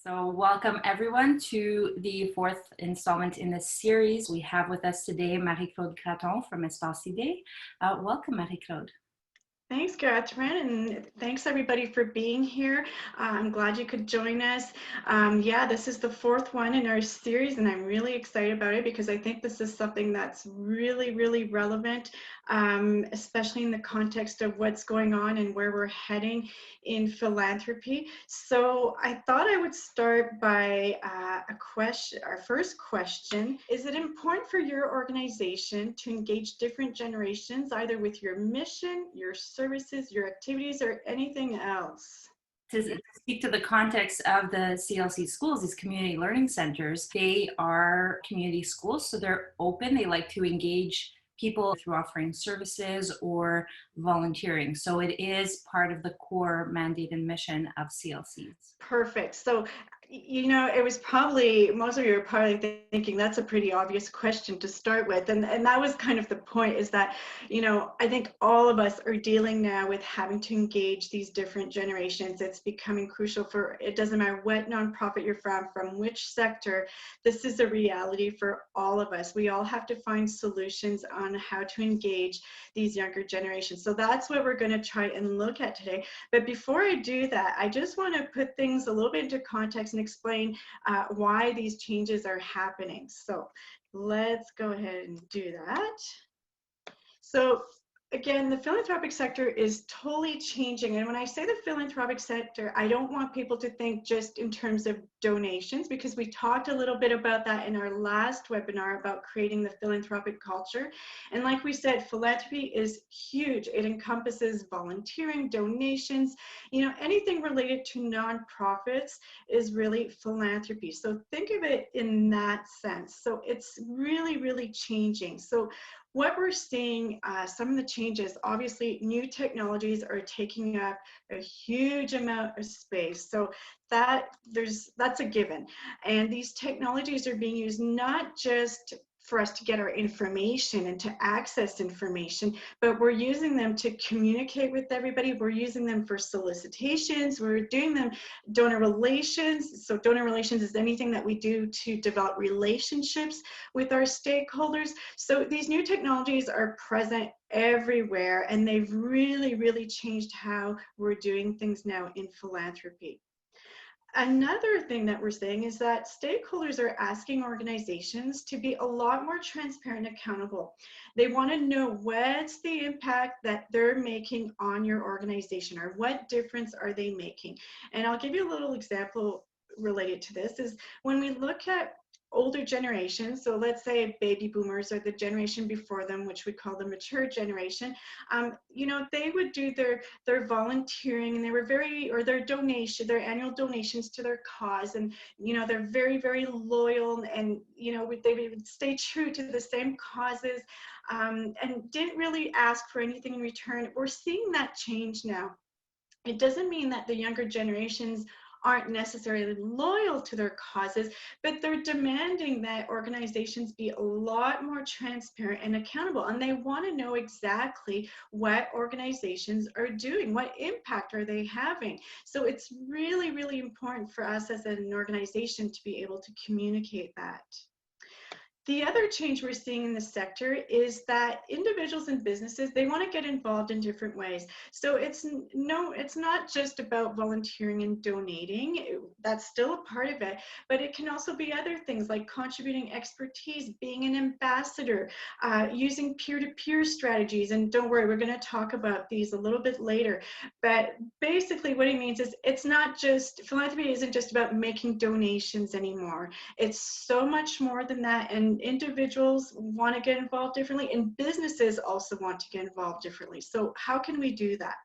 So welcome everyone to the fourth installment in this series. We have with us today Marie-Claude Graton from Espace Idée. Welcome, Marie-Claude. Thanks, Catherine, and thanks everybody for being here. I'm glad you could join us. Yeah, this is the fourth one in our series, and I'm really excited about it because I think this is something that's really relevant, especially in the context of what's going on and where we're heading in philanthropy. So I thought I would start by a question. Our first question: is it important for your organization to engage different generations, either with your mission, your services, your activities, or anything else? To speak to the context of the CLC schools, these community learning centers, they are community schools, so they're open. They like to engage people through offering services or volunteering. So it is part of the core mandate and mission of CLCs. Perfect. So, you know, it was probably, most of you are probably thinking that's a pretty obvious question to start with. And that was kind of the point, is that, you know, I think all of us are dealing now with having to engage these different generations. It's becoming crucial for, it doesn't matter what nonprofit you're from which sector, this is a reality for all of us. We all have to find solutions on how to engage these younger generations. So that's what we're going to try and look at today. But before I do that, I just want to put things a little bit into context and explain why these changes are happening. So let's go ahead and do that. So again, the philanthropic sector is totally changing. And when I say the philanthropic sector, I don't want people to think just in terms of donations, because we talked a little bit about that in our last webinar about creating the philanthropic culture. And like we said, philanthropy is huge. It encompasses volunteering, donations, you know, anything related to nonprofits is really philanthropy. So think of it in that sense. So it's really changing. So what we're seeing, some of the changes, obviously new technologies are taking up a huge amount of space. So that's a given. And these technologies are being used not just for us to get our information and to access information, but we're using them to communicate with everybody. We're using them for solicitations. We're doing them donor relations. So donor relations is anything that we do to develop relationships with our stakeholders. So these new technologies are present everywhere, and they've really changed how we're doing things now in philanthropy. Another thing that we're seeing is that stakeholders are asking organizations to be a lot more transparent and accountable. They want to know what's the impact that they're making on your organization, or what difference are they making. And I'll give you a little example related to this. Is when we look at older generations, so let's say baby boomers or the generation before them, which we call the mature generation, you know, they would do their volunteering, and they were their annual donations to their cause, and you know, they're very loyal, and you know, they would stay true to the same causes, and didn't really ask for anything in return. We're seeing that change now. It doesn't mean that the younger generations aren't necessarily loyal to their causes, but they're demanding that organizations be a lot more transparent and accountable. And they want to know exactly what organizations are doing, what impact are they having. So it's really important for us as an organization to be able to communicate that. The other change we're seeing in the sector is that individuals and businesses, they want to get involved in different ways. So it's not just about volunteering and donating. That's still a part of it, but it can also be other things like contributing expertise, being an ambassador, using peer-to-peer strategies. And don't worry, we're going to talk about these a little bit later. But basically what it means is philanthropy isn't just about making donations anymore. It's so much more than that. And individuals want to get involved differently, and businesses also want to get involved differently. So how can we do that?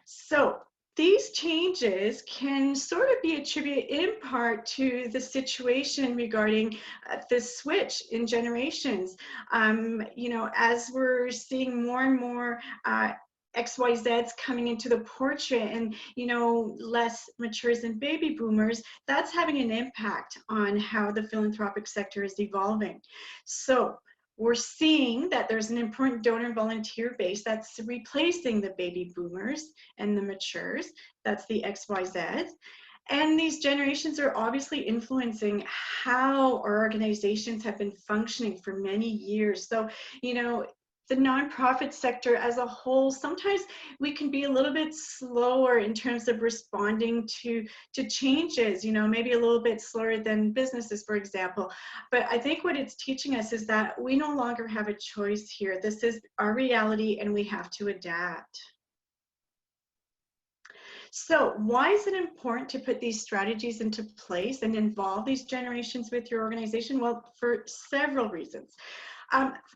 So these changes can sort of be attributed in part to the situation regarding this switch in generations. You know, as we're seeing more and more XYZs coming into the portrait, and you know, less matures and baby boomers, that's having an impact on how the philanthropic sector is evolving. So we're seeing that there's an important donor volunteer base that's replacing the baby boomers and the matures. That's the XYZs. And these generations are obviously influencing how our organizations have been functioning for many years. So, you know, the nonprofit sector as a whole, sometimes we can be a little bit slower in terms of responding to changes, you know, maybe a little bit slower than businesses, for example. But I think what it's teaching us is that we no longer have a choice here. This is our reality and we have to adapt. So why is it important to put these strategies into place and involve these generations with your organization? Well, for several reasons.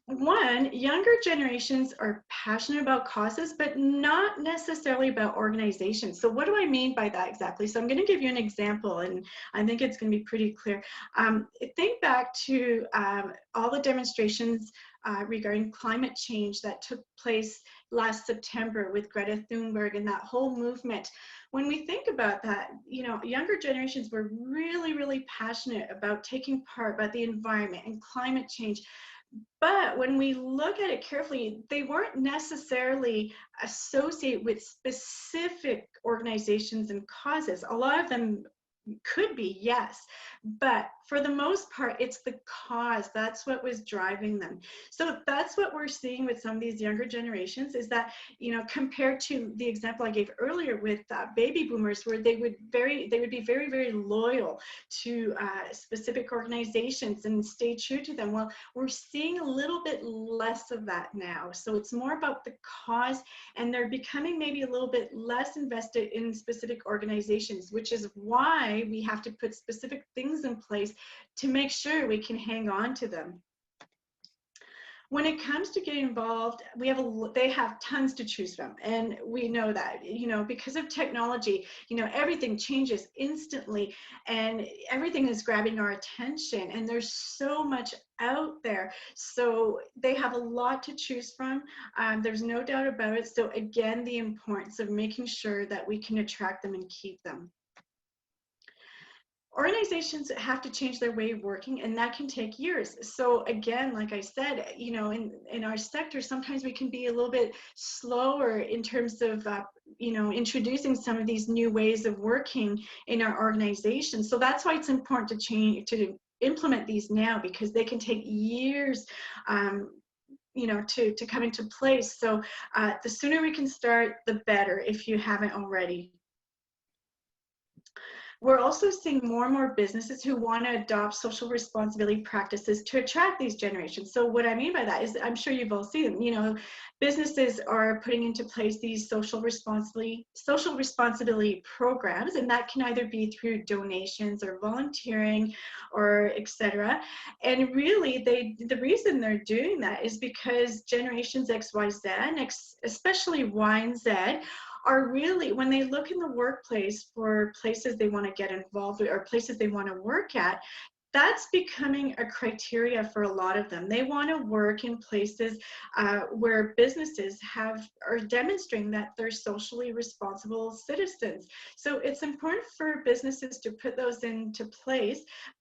One, younger generations are passionate about causes, but not necessarily about organizations. So what do I mean by that exactly? So I'm going to give you an example, and I think it's going to be pretty clear. Think back to all the demonstrations regarding climate change that took place last September with Greta Thunberg and that whole movement. When we think about that, you know, younger generations were really, really passionate about taking part about the environment and climate change. But when we look at it carefully, they weren't necessarily associated with specific organizations and causes. A lot of them could be, yes, but for the most part, it's the cause. That's what was driving them. So that's what we're seeing with some of these younger generations is that, you know, compared to the example I gave earlier with baby boomers, where they would be very, very loyal to specific organizations and stay true to them. Well, we're seeing a little bit less of that now. So it's more about the cause, and they're becoming maybe a little bit less invested in specific organizations, which is why we have to put specific things in place to make sure we can hang on to them. When it comes to getting involved, they have tons to choose from, and we know that, you know, because of technology, you know, everything changes instantly and everything is grabbing our attention, and there's so much out there. So they have a lot to choose from. There's no doubt about it. So again, the importance of making sure that we can attract them and keep them. Organizations have to change their way of working, and that can take years. So again, like I said, you know, in our sector, sometimes we can be a little bit slower in terms of you know, introducing some of these new ways of working in our organization. So that's why it's important to implement these now, because they can take years you know, to come into place. So the sooner we can start, the better, if you haven't already. We're also seeing more and more businesses who want to adopt social responsibility practices to attract these generations. So what I mean by that is, I'm sure you've all seen, you know, businesses are putting into place these social responsibility programs, and that can either be through donations or volunteering or etc. And really, the reason they're doing that is because generations X, Y, Z, and especially Y and Z, are really, when they look in the workplace for places they want to get involved with or places they want to work at, that's becoming a criteria for a lot of them. They want to work in places where businesses are demonstrating that they're socially responsible citizens. So it's important for businesses to put those into place.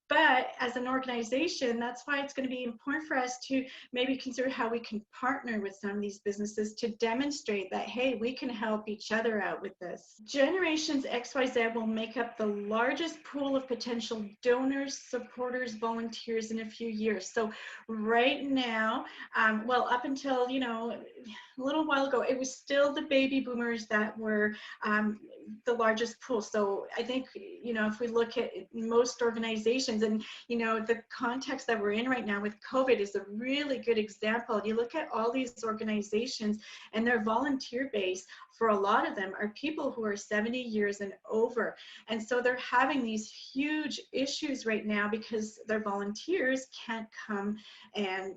But as an organization, that's why it's going to be important for us to maybe consider how we can partner with some of these businesses to demonstrate that, hey, we can help each other out with this. Generations XYZ will make up the largest pool of potential donors, supporters, volunteers in a few years. So right now, well, up until, you know, a little while ago, it was still the baby boomers that were the largest pool. So I think, you know, if we look at most organizations, and, you know, the context that we're in right now with COVID is a really good example. You look at all these organizations and their volunteer base, for a lot of them, are people who are 70 years and over. And so they're having these huge issues right now because their volunteers can't come and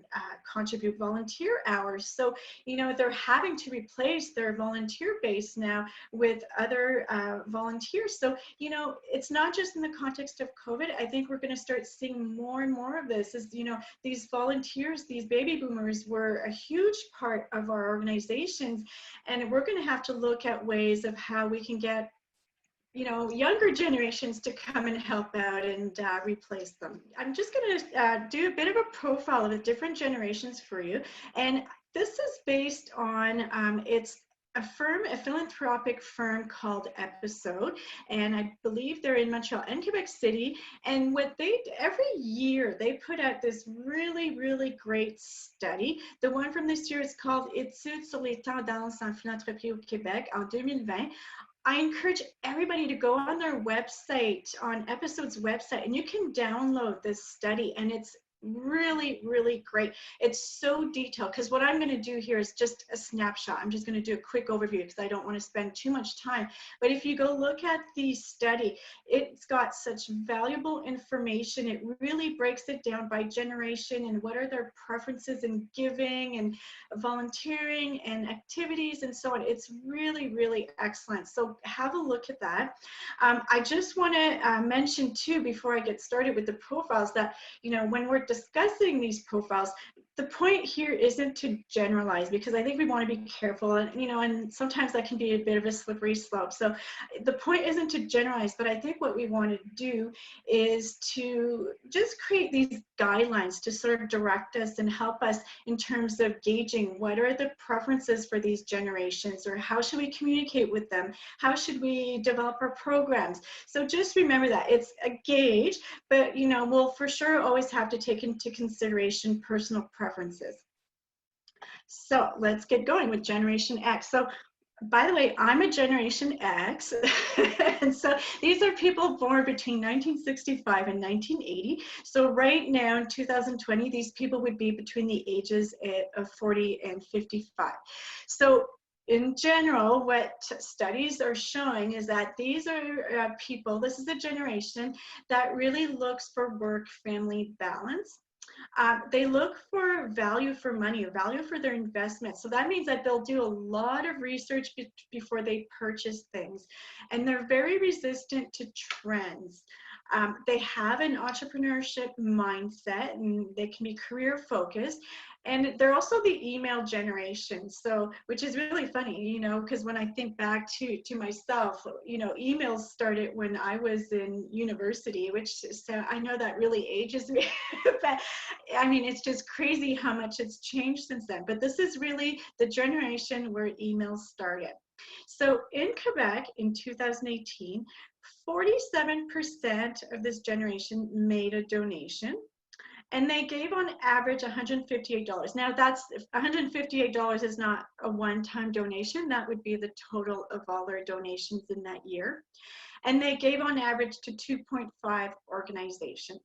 contribute volunteer hours. So, you know, they're having to replace their volunteer base now with other volunteers. So, you know, it's not just in the context of COVID. I think we're going to start seeing more and more of this. Is, you know, these volunteers, these baby boomers were a huge part of our organizations, and we're going to have to look at ways of how we can get, you know, younger generations to come and help out and replace them. I'm just going to do a bit of a profile of the different generations for you, and this is based on its a philanthropic firm called Episode, and I believe they're in Montreal and Quebec City. And what they every year they put out this really, really great study. The one from this year is called Études sur les tendances en philanthropie au Québec en 2020. I encourage everybody to go on their website, on Episode's website, and you can download this study, and it's really, really great. It's so detailed, because what I'm going to do here is just a snapshot. I'm just going to do a quick overview because I don't want to spend too much time. But if you go look at the study, it's got such valuable information. It really breaks it down by generation and what are their preferences in giving and volunteering and activities and so on. It's really, really excellent. So have a look at that. I just want to mention too, before I get started with the profiles, that when we're discussing these profiles, the point here isn't to generalize, because I think we want to be careful, and and sometimes that can be a bit of a slippery slope. So the point isn't to generalize, but I think what we want to do is to just create these guidelines to sort of direct us and help us in terms of gauging what are the preferences for these generations, or how should we communicate with them, how should we develop our programs. So just remember that it's a gauge, but we'll for sure always have to take into consideration personal preferences. So let's get going with Generation X. So by the way, I'm a Generation X, and so these are people born between 1965 and 1980. So right now in 2020, these people would be between the ages of 40 and 55. So in general, what studies are showing is that these are people, this is a generation that really looks for work-family balance. They look for value for money, or value for their investment. So that means that they'll do a lot of research before they purchase things. And they're very resistant to trends. They have an entrepreneurship mindset, and they can be career focused. And they're also the email generation, so which is really funny, because when I think back to myself, emails started when I was in university, which, so I know that really ages me, but I mean, it's just crazy how much it's changed since then. But this is really the generation where emails started. So in Quebec in 2018, 47% of this generation made a donation. And they gave on average $158. Now that's $158 is not a one-time donation. That would be the total of all their donations in that year. And they gave on average to 2.5 organizations.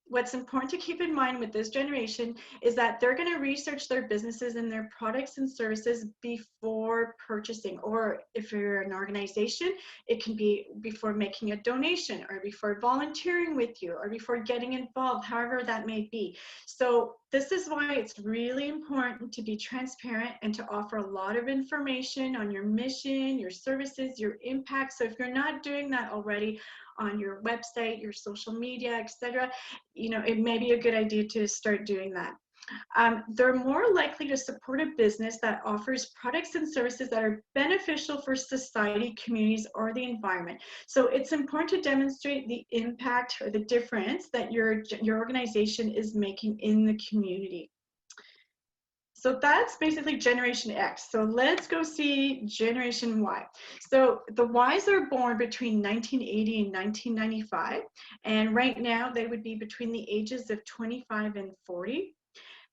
What's important to keep in mind with this generation is that they're going to research their businesses and their products and services before purchasing, or if you're an organization, it can be before making a donation, or before volunteering with you, or before getting involved, however that may be. So this is why it's really important to be transparent and to offer a lot of information on your mission, your services, your impact. So if you're not doing that already on your website, your social media, etc., it may be a good idea to start doing that. They're more likely to support a business that offers products and services that are beneficial for society, communities, or the environment. So it's important to demonstrate the impact or the difference that your organization is making in the community. So that's basically Generation X. So let's go see Generation Y. So the Ys are born between 1980 and 1995. And right now they would be between the ages of 25 and 40.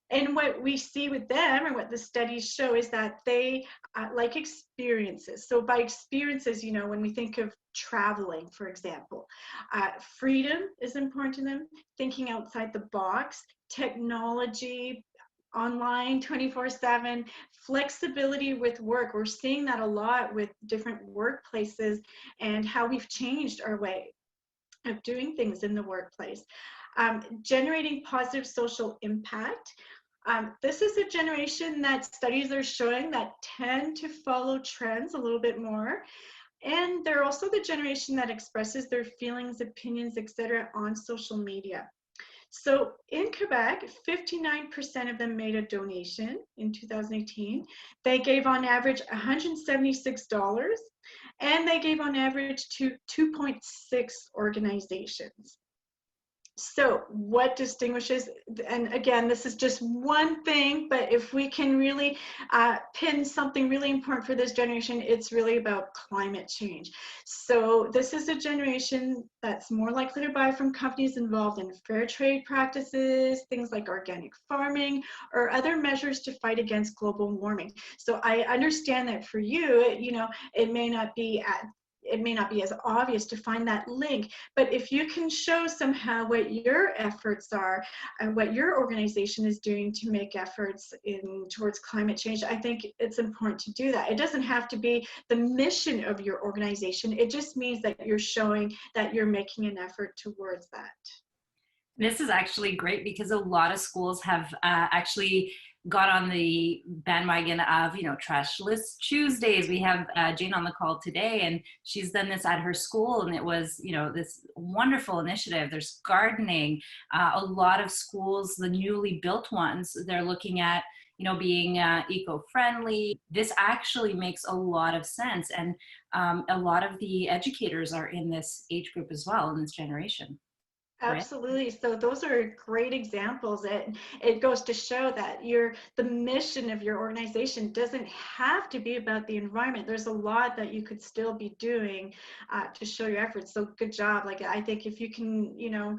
And what we see with them, or what the studies show, is that they like experiences. So by experiences, when we think of traveling, for example, freedom is important to them, thinking outside the box, technology, online 24/7, flexibility with work. We're seeing that a lot with different workplaces and how we've changed our way of doing things in the workplace. Generating positive social impact. This is a generation that studies are showing that tend to follow trends a little bit more. And they're also the generation that expresses their feelings, opinions, etc. on social media. So in Quebec, 59% of them made a donation in 2018. They gave on average $176, and they gave on average to 2.6 organizations. So what distinguishes, and again, this is just one thing, but if we can really pin something really important for this generation, it's really about climate change. So this is a generation that's more likely to buy from companies involved in fair trade practices, things like organic farming, or other measures to fight against global warming. So I understand that for you, you know, it may not be as obvious to find that link, but if you can show somehow what your efforts are and what your organization is doing to make efforts in towards climate change, I think it's important to do that. It doesn't have to be the mission of your organization. It just means that you're showing that you're making an effort towards that. This is actually great because a lot of schools have actually got on the bandwagon of, you know, Trashless Tuesdays. We have Jane on the call today, and she's done this at her school, and it was, you know, this wonderful initiative. There's gardening. A lot of schools, the newly built ones, they're looking at, you know, being eco-friendly. This actually makes a lot of sense, and a lot of the educators are in this age group as well, in this generation. Right. Absolutely. So those are great examples. It goes to show that the mission of your organization doesn't have to be about the environment. There's a lot that you could still be doing to show your efforts. So good job. Like, I think if you can, you know,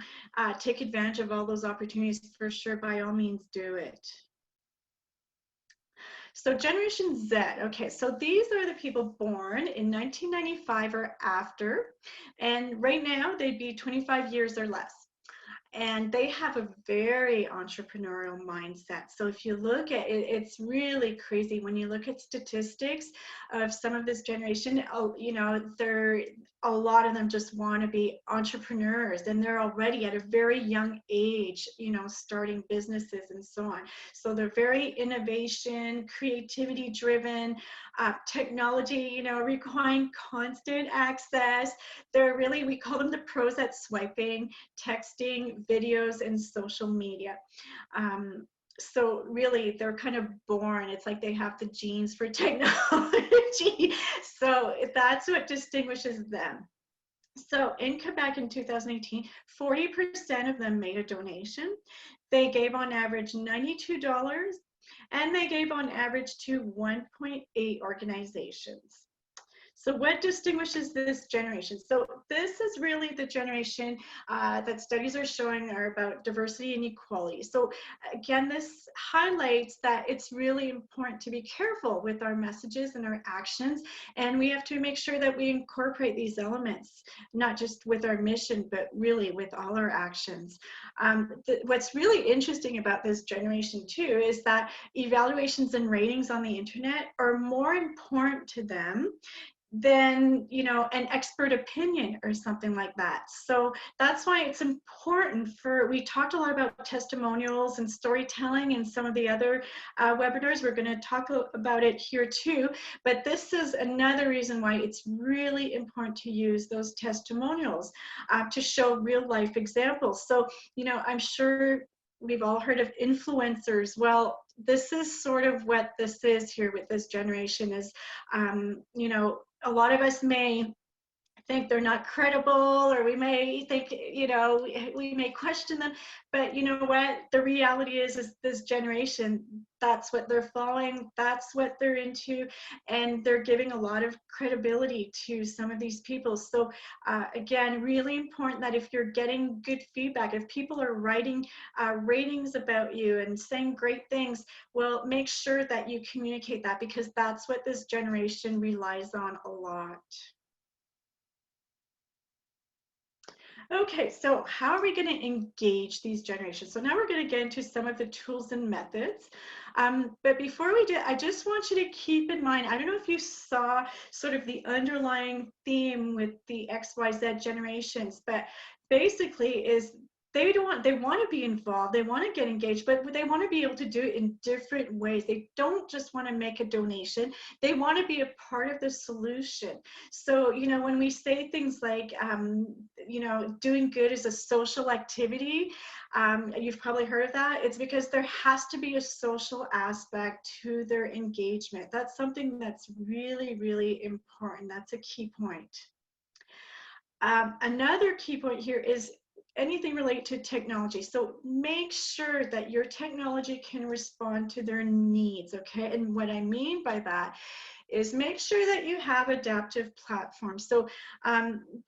take advantage of all those opportunities, for sure, by all means, do it. So Generation Z, okay, so these are the people born in 1995 or after, and right now they'd be 25 years or less. And they have a very entrepreneurial mindset. So if you look at it, it's really crazy when you look at statistics of some of this generation. You know, a lot of them just want to be entrepreneurs, and they're already at a very young age, you know, starting businesses and so on. So they're very innovation, creativity driven, technology, you know, requiring constant access. They're really, we call them the pros at swiping, texting, videos, and social media. So really, they're kind of born. It's like they have the genes for technology. So that's what distinguishes them. So in Quebec in 2018, 40% of them made a donation. They gave on average $92, and they gave on average to 1.8 organizations. So what distinguishes this generation? So this is really the generation that studies are showing are about diversity and equality. So again, this highlights that it's really important to be careful with our messages and our actions, and we have to make sure that we incorporate these elements, not just with our mission, but really with all our actions. What's really interesting about this generation too is that evaluations and ratings on the internet are more important to them than, you know, an expert opinion or something like that. So that's why it's important we talked a lot about testimonials and storytelling in some of the other webinars. We're going to talk about it here too, but this is another reason why it's really important to use those testimonials to show real life examples. So, you know, I'm sure we've all heard of influencers. Well, this is sort of what this is here with this generation is, you know, a lot of us may think they're not credible, or we may think, you know, we may question them, but you know what, the reality is this generation, that's what they're following, that's what they're into, and they're giving a lot of credibility to some of these people. So again, really important that if you're getting good feedback, if people are writing ratings about you and saying great things, well, make sure that you communicate that, because that's what this generation relies on a lot. Okay, so how are we going to engage these generations? So now we're going to get into some of the tools and methods. But before we do, I just want you to keep in mind, I don't know if you saw sort of the underlying theme with the XYZ generations, but basically is they want to be involved, they want to get engaged, but they want to be able to do it in different ways. They don't just want to make a donation, they want to be a part of the solution. So, you know, when we say things like, you know, doing good is a social activity, you've probably heard of that. It's because there has to be a social aspect to their engagement. That's something that's really, really important. That's a key point. Another key point here is anything related to technology. So make sure that your technology can respond to their needs, okay? And what I mean by that is make sure that you have adaptive platforms. So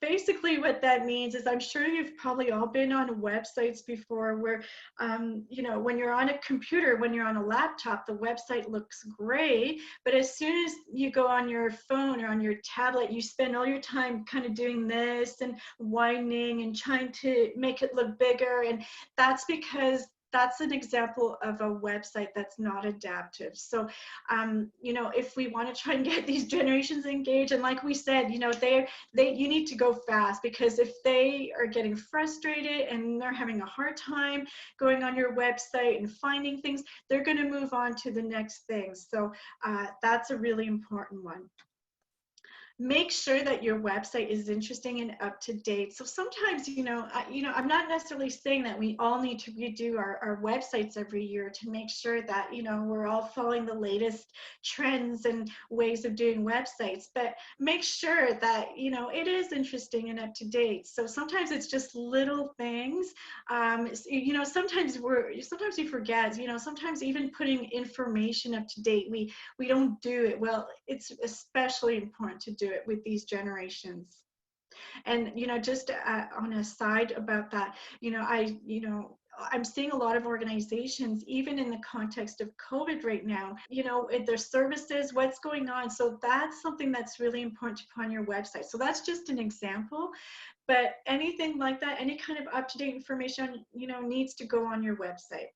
basically what that means is, I'm sure you've probably all been on websites before where, when you're on a computer, when you're on a laptop, the website looks great, but as soon as you go on your phone or on your tablet, you spend all your time kind of doing this and whining and trying to make it look bigger. And that's because that's an example of a website that's not adaptive. So if we want to try and get these generations engaged, and like we said, you need to go fast, because if they are getting frustrated and they're having a hard time going on your website and finding things, they're going to move on to the next thing. So that's a really important one. Make sure that your website is interesting and up to date. So sometimes, I'm not necessarily saying that we all need to redo our websites every year to make sure that, we're all following the latest trends and ways of doing websites, but make sure that, it is interesting and up to date. So sometimes it's just little things. Sometimes we forget, sometimes even putting information up to date, we don't do it well. It's especially important to do it with these generations. And just on a side about that, I'm seeing a lot of organizations, even in the context of COVID right now, their services, what's going on. So that's something that's really important to put on your website. So that's just an example, but anything like that, any kind of up-to-date information, needs to go on your website.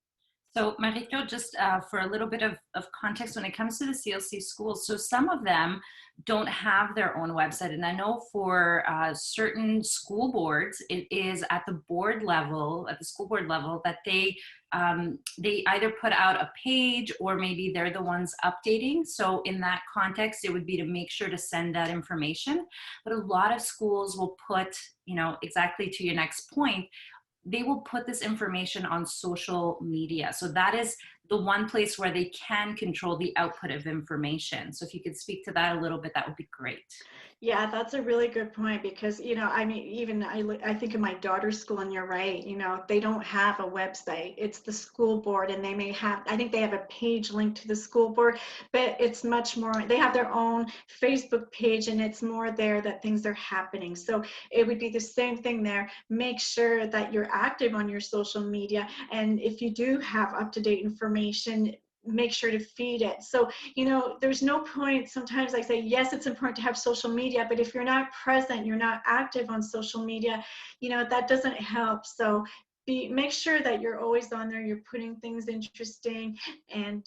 So, Marito, just for a little bit of context when it comes to the CLC schools, so some of them don't have their own website. And I know for certain school boards, it is at the board level, at the school board level, that they either put out a page or maybe they're the ones updating. So in that context, it would be to make sure to send that information. But a lot of schools will put, exactly to your next point, they will put this information on social media. So that is the one place where they can control the output of information. So if you could speak to that a little bit, that would be great. Yeah, that's a really good point, because, even I think of my daughter's school, and you're right, they don't have a website. It's the school board, and I think they have a page linked to the school board, but it's much more, they have their own Facebook page, and it's more there that things are happening. So it would be the same thing there. Make sure that you're active on your social media. And if you do have up-to-date information, make sure to feed it. So, there's no point, sometimes I say, yes, it's important to have social media, but if you're not present, you're not active on social media, that doesn't help. So make sure that you're always on there, you're putting things interesting, and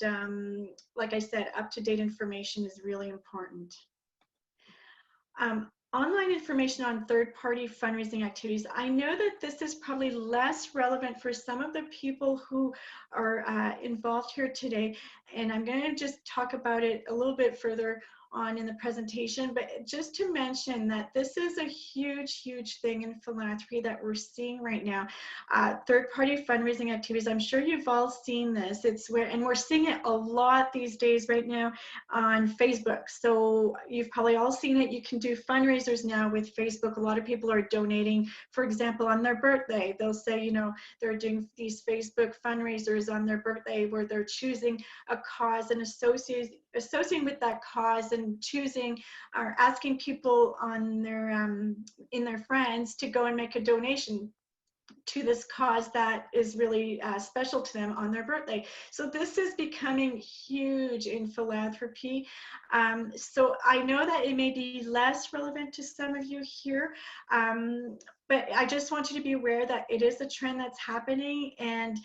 like I said, up-to-date information is really important. Online information on third-party fundraising activities. I know that this is probably less relevant for some of the people who are involved here today, and I'm going to just talk about it a little bit further on in the presentation, but just to mention that this is a huge thing in philanthropy that we're seeing right now. Third-party fundraising activities, I'm sure you've all seen this. And we're seeing it a lot these days right now on Facebook. So you've probably all seen it. You can do fundraisers now with Facebook. A lot of people are donating, for example, on their birthday. They'll say, they're doing these Facebook fundraisers on their birthday where they're choosing a cause and associating with that cause, and choosing or asking people on their in their friends to go and make a donation to this cause that is really special to them on their birthday. So this is becoming huge in philanthropy. So I know that it may be less relevant to some of you here, but I just want you to be aware that it is a trend that's happening. And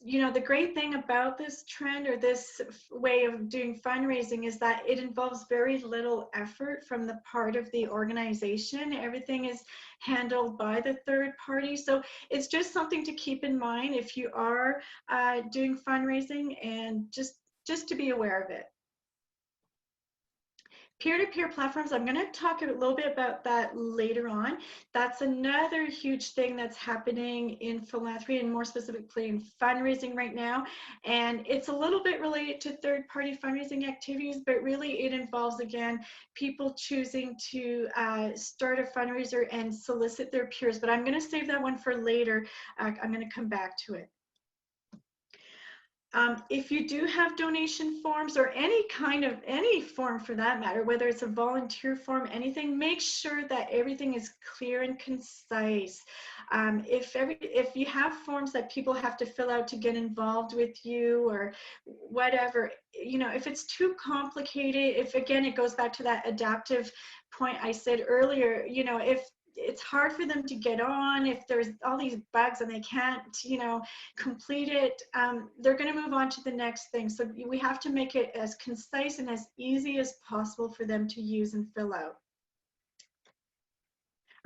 the great thing about this trend, or this way of doing fundraising, is that it involves very little effort from the part of the organization. Everything is handled by the third party. So it's just something to keep in mind if you are doing fundraising, and just to be aware of it. Peer-to-peer platforms, I'm going to talk a little bit about that later on. That's another huge thing that's happening in philanthropy, and more specifically in fundraising right now. And it's a little bit related to third-party fundraising activities, but really it involves, again, people choosing to start a fundraiser and solicit their peers. But I'm going to save that one for later. I'm going to come back to it. If you do have donation forms, or any form for that matter, whether it's a volunteer form, anything, make sure that everything is clear and concise. If you have forms that people have to fill out to get involved with you or whatever, if it's too complicated, if again it goes back to that adaptive point I said earlier, if it's hard for them to get on, if there's all these bugs and they can't, complete it, they're going to move on to the next thing. So we have to make it as concise and as easy as possible for them to use and fill out.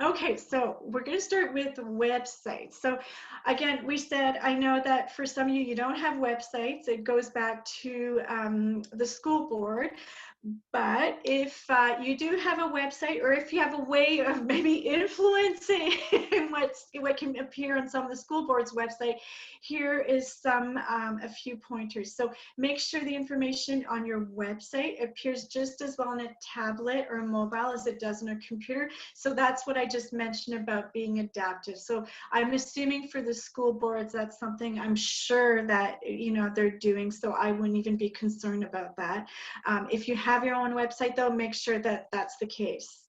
Okay, so we're going to start with websites. So again, we said, I know that for some of you don't have websites. It goes back to the school board. But if you do have a website, or if you have a way of maybe influencing what can appear on some of the school board's website, here is a few pointers. So make sure the information on your website appears just as well on a tablet or a mobile as it does on a computer. So that's what I just mentioned about being adaptive. So I'm assuming for the school boards, that's something I'm sure that they're doing. So I wouldn't even be concerned about that. If you have your own website, though, make sure that that's the case.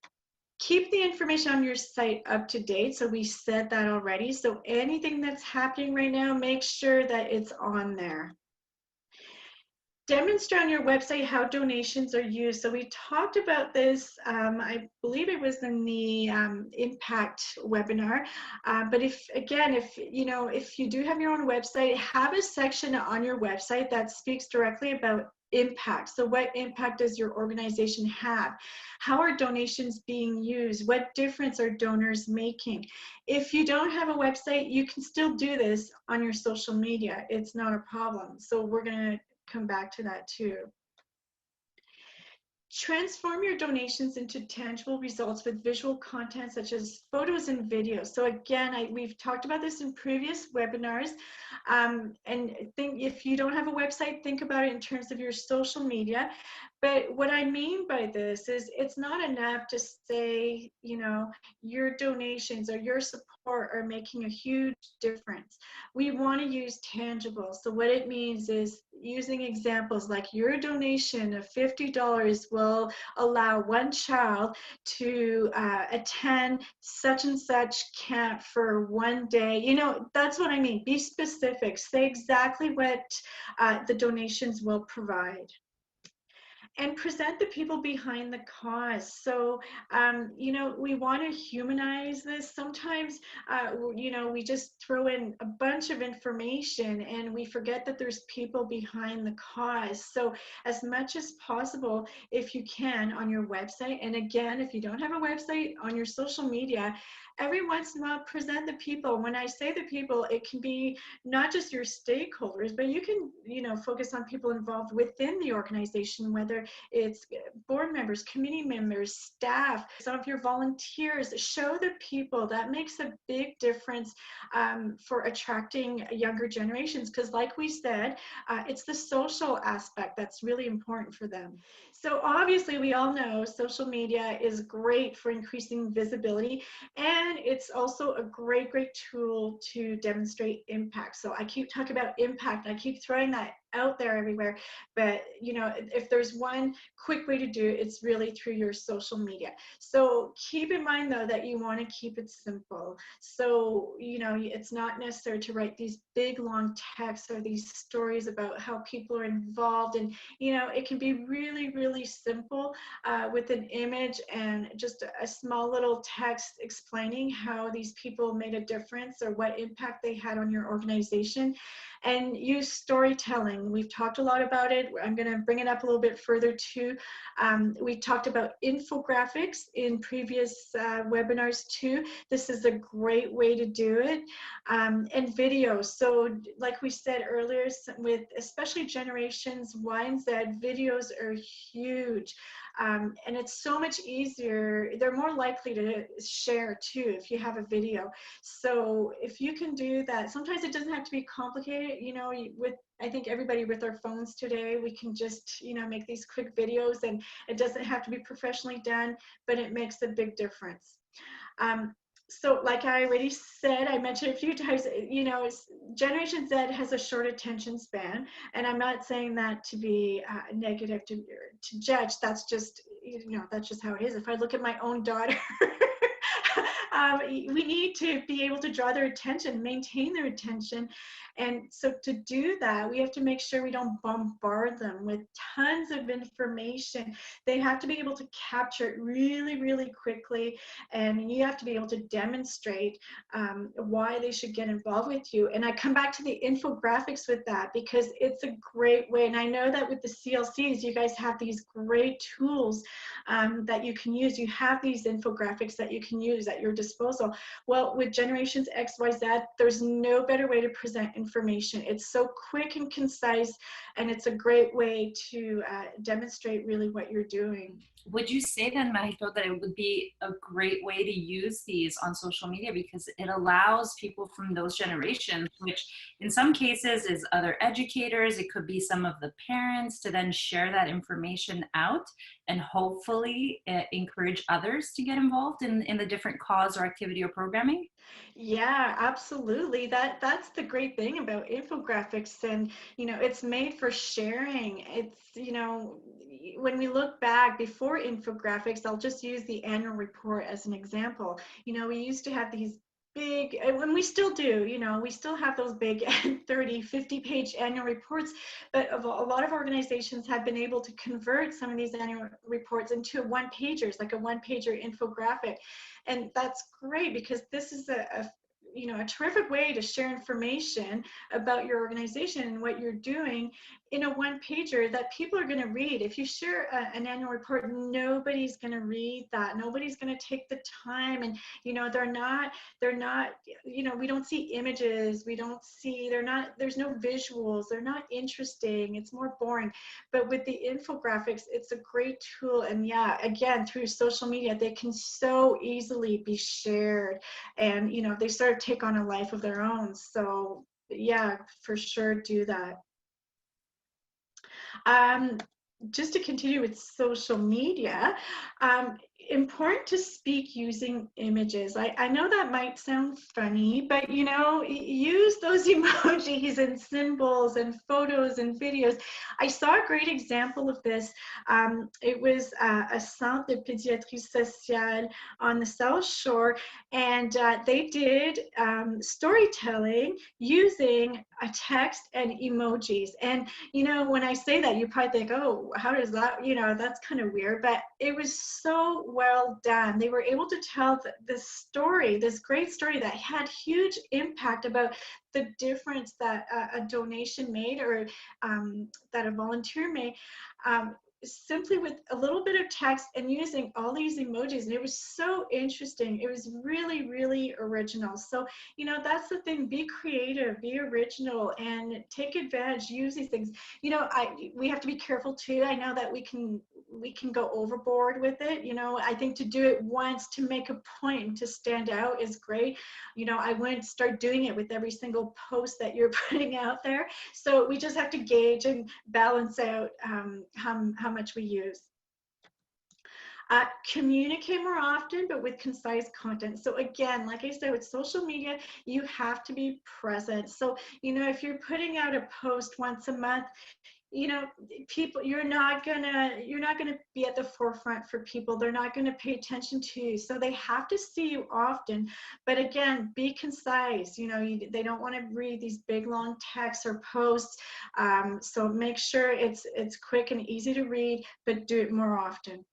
Keep the information on your site up to date. So we said that already. So anything that's happening right now, make sure that it's on there. Demonstrate on your website how donations are used. So we talked about this, I believe it was in the impact webinar. But if you do have your own website, have a section on your website that speaks directly about impact. So what impact does your organization have? How are donations being used? What difference are donors making? If you don't have a website, you can still do this on your social media. It's not a problem. So we're going to come back to that too. Transform your donations into tangible results with visual content such as photos and videos. So again, we've talked about this in previous webinars. And think if you don't have a website, think about it in terms of your social media. But what I mean by this is it's not enough to say, your donations or your support are making a huge difference. We want to use tangible. So what it means is using examples like your donation of $50 will allow one child to attend such and such camp for one day. That's what I mean. Be specific. Say exactly what the donations will provide. And present the people behind the cause. So, we want to humanize this. Sometimes, we just throw in a bunch of information and we forget that there's people behind the cause. So as much as possible, if you can, on your website, and again, if you don't have a website, on your social media, every once in a while, present the people. When I say the people, it can be not just your stakeholders, but you can, focus on people involved within the organization, whether it's board members, committee members, staff, some of your volunteers. Show the people. That makes a big difference for attracting younger generations, because like we said, it's the social aspect that's really important for them. So obviously we all know social media is great for increasing visibility, and it's also a great tool to demonstrate impact. So I keep talking about impact, I keep throwing that out there everywhere, but if there's one quick way to do it, it's really through your social media. So keep in mind though that you want to keep it simple. So it's not necessary to write these big long texts or these stories about how people are involved, and it can be really simple with an image and just a small little text explaining how these people made a difference or what impact they had on your organization. And use storytelling. We've talked a lot about it. I'm going to bring it up a little bit further too. We talked about infographics in previous webinars too. This is a great way to do it. And videos. So like we said earlier, with especially generations Y and Z, videos are huge. And it's so much easier. They're more likely to share too if you have a video. So if you can do that, sometimes it doesn't have to be complicated. With I think everybody with our phones today, we can just, make these quick videos, and it doesn't have to be professionally done, but it makes a big difference. So like I already said, I mentioned a few times, Generation Z has a short attention span, and I'm not saying that to be negative, to judge. That's just, that's just how it is. If I look at my own daughter, we need to be able to draw their attention, maintain their attention. And so to do that, we have to make sure we don't bombard them with tons of information. They have to be able to capture it really, really quickly. And you have to be able to demonstrate why they should get involved with you. And I come back to the infographics with that, because it's a great way. And I know that with the CLCs, you guys have these great tools that you can use. You have these infographics that you can use at your disposal. Well, with Generations X, Y, Z, there's no better way to present information. It's so quick and concise, and it's a great way to demonstrate really what you're doing. Would you say then, Marito, that it would be a great way to use these on social media because it allows people from those generations, which in some cases is other educators, it could be some of the parents, to then share that information out and hopefully encourage others to get involved in the different cause or activity or programming? Yeah, absolutely. That's the great thing about infographics, and it's made for sharing. It's when we look back before infographics, I'll just use the annual report as an example. We used to have these big, and we still do, we still have those big 30, 50-page annual reports, but a lot of organizations have been able to convert some of these annual reports into one-pagers, like a one-pager infographic. And that's great, because this is a terrific way to share information about your organization and what you're doing in a one pager that people are going to read. If you share an annual report, nobody's going to read that. Nobody's going to take the time, and they're not, we don't see images, there's no visuals, they're not interesting, it's more boring. But with the infographics, it's a great tool. And yeah, again, through social media, they can so easily be shared, and they sort of take on a life of their own. So yeah, for sure, do that. Just to continue with social media, important to speak using images. I know that might sound funny, but use those emojis and symbols and photos and videos. I saw a great example of this. It was a Centre de Pédiatrie Sociale on the South Shore, and they did storytelling using a text and emojis. And when I say that, you probably think, oh, how does that, that's kind of weird, but it was so well done. They were able to tell this story, this great story that had huge impact about the difference that a donation made, or that a volunteer made, simply with a little bit of text and using all these emojis. And it was so interesting. It was really, really original. So, that's the thing. Be creative, be original, and take advantage, use these things. We have to be careful too. I know that we can go overboard with it. I think to do it once, to make a point, to stand out is great. I wouldn't start doing it with every single post that you're putting out there. So we just have to gauge and balance out how much we use. Communicate more often, but with concise content. So again, like I said, with social media, you have to be present. So, if you're putting out a post once a month, people, you're not gonna be at the forefront for people. They're not gonna pay attention to you. So they have to see you often. But again, be concise. They don't want to read these big long texts or posts. So make sure it's quick and easy to read, but do it more often.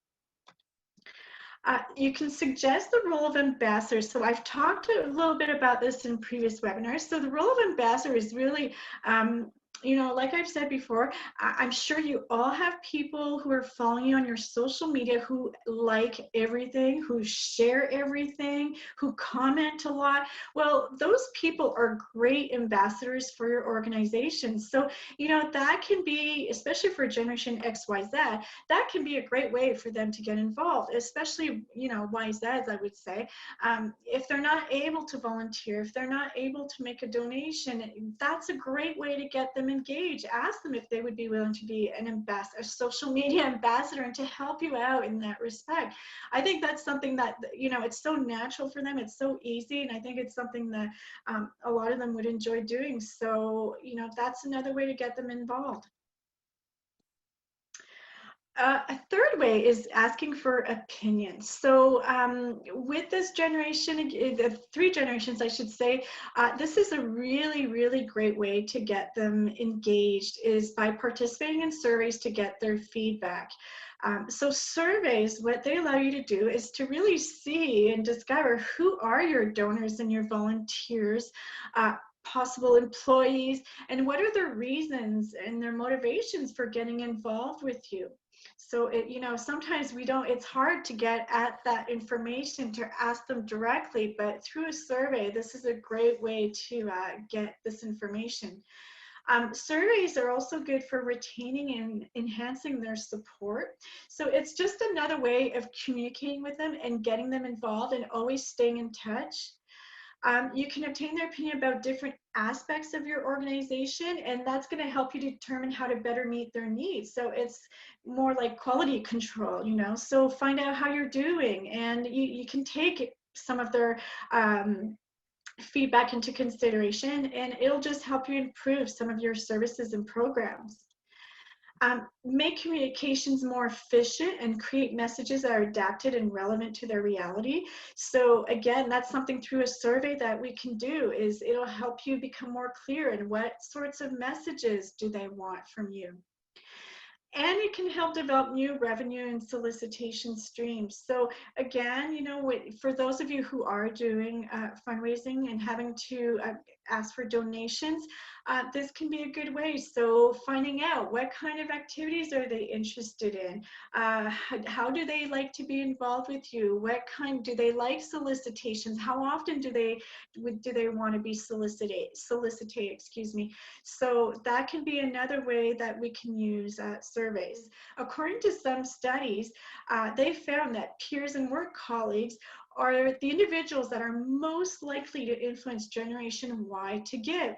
You can suggest the role of ambassadors. So I've talked a little bit about this in previous webinars. So the role of ambassador is really you know, like I've said before, I'm sure you all have people who are following you on your social media who like everything, who share everything, who comment a lot. Well, those people are great ambassadors for your organization. So, you know, that can be, especially for Generation XYZ, that can be a great way for them to get involved, especially, you know, YZs, I would say. If they're not able to volunteer, if they're not able to make a donation, that's a great way to get them engaged. Ask them if they would be willing to be an ambassador, a social media ambassador, and to help you out in that respect. I think that's something that, you know, it's so natural for them. It's so easy. And I think it's something that a lot of them would enjoy doing. So, you know, that's another way to get them involved. A third way is asking for opinions. So with this generation, the three generations, I should say, this is a really, really great way to get them engaged is by participating in surveys to get their feedback. So surveys, what they allow you to do is to really see and discover who are your donors and your volunteers, possible employees, and what are their reasons and their motivations for getting involved with you. So it, you know, sometimes we don't, it's hard to get at that information to ask them directly, but through a survey, this is a great way to get this information. Surveys are also good for retaining and enhancing their support. So it's just another way of communicating with them and getting them involved and always staying in touch. You can obtain their opinion about different aspects of your organization, and that's going to help you determine how to better meet their needs. So it's more like quality control, you know. So find out how you're doing, and you can take some of their feedback into consideration, and it'll just help you improve some of your services and programs. Make communications more efficient and create messages that are adapted and relevant to their reality. So again, that's something through a survey that we can do is it'll help you become more clear in what sorts of messages do they want from you. And it can help develop new revenue and solicitation streams. So again, you know, for those of you who are doing fundraising and having to ask for donations, this can be a good way. So finding out what kind of activities are they interested in, how do they like to be involved with you, what kind, do they like solicitations, how often do they want to be solicited, excuse me. So that can be another way that we can use surveys. According to some studies, they found that peers and work colleagues are the individuals that are most likely to influence Generation Y to give.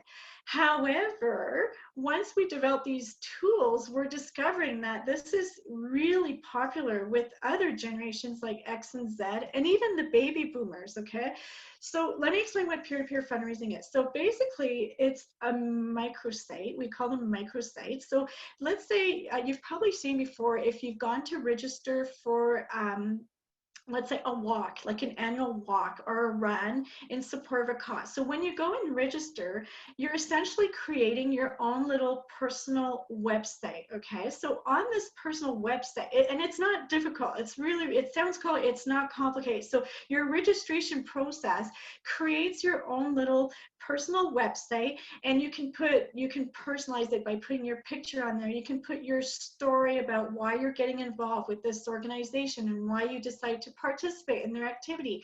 However, once we develop these tools, we're discovering that this is really popular with other generations like X and Z, and even the baby boomers, okay? So let me explain what peer-to-peer fundraising is. So basically, it's a microsite. We call them microsites. So let's say you've probably seen before, if you've gone to register for let's say a walk, like an annual walk or a run in support of a cause. So when you go and register, you're essentially creating your own little personal website, okay? So on this personal website, and it's not difficult, it's really, it sounds cool, it's not complicated. So your registration process creates your own little personal website, and you can personalize it by putting your picture on there. You can put your story about why you're getting involved with this organization and why you decide to participate in their activity.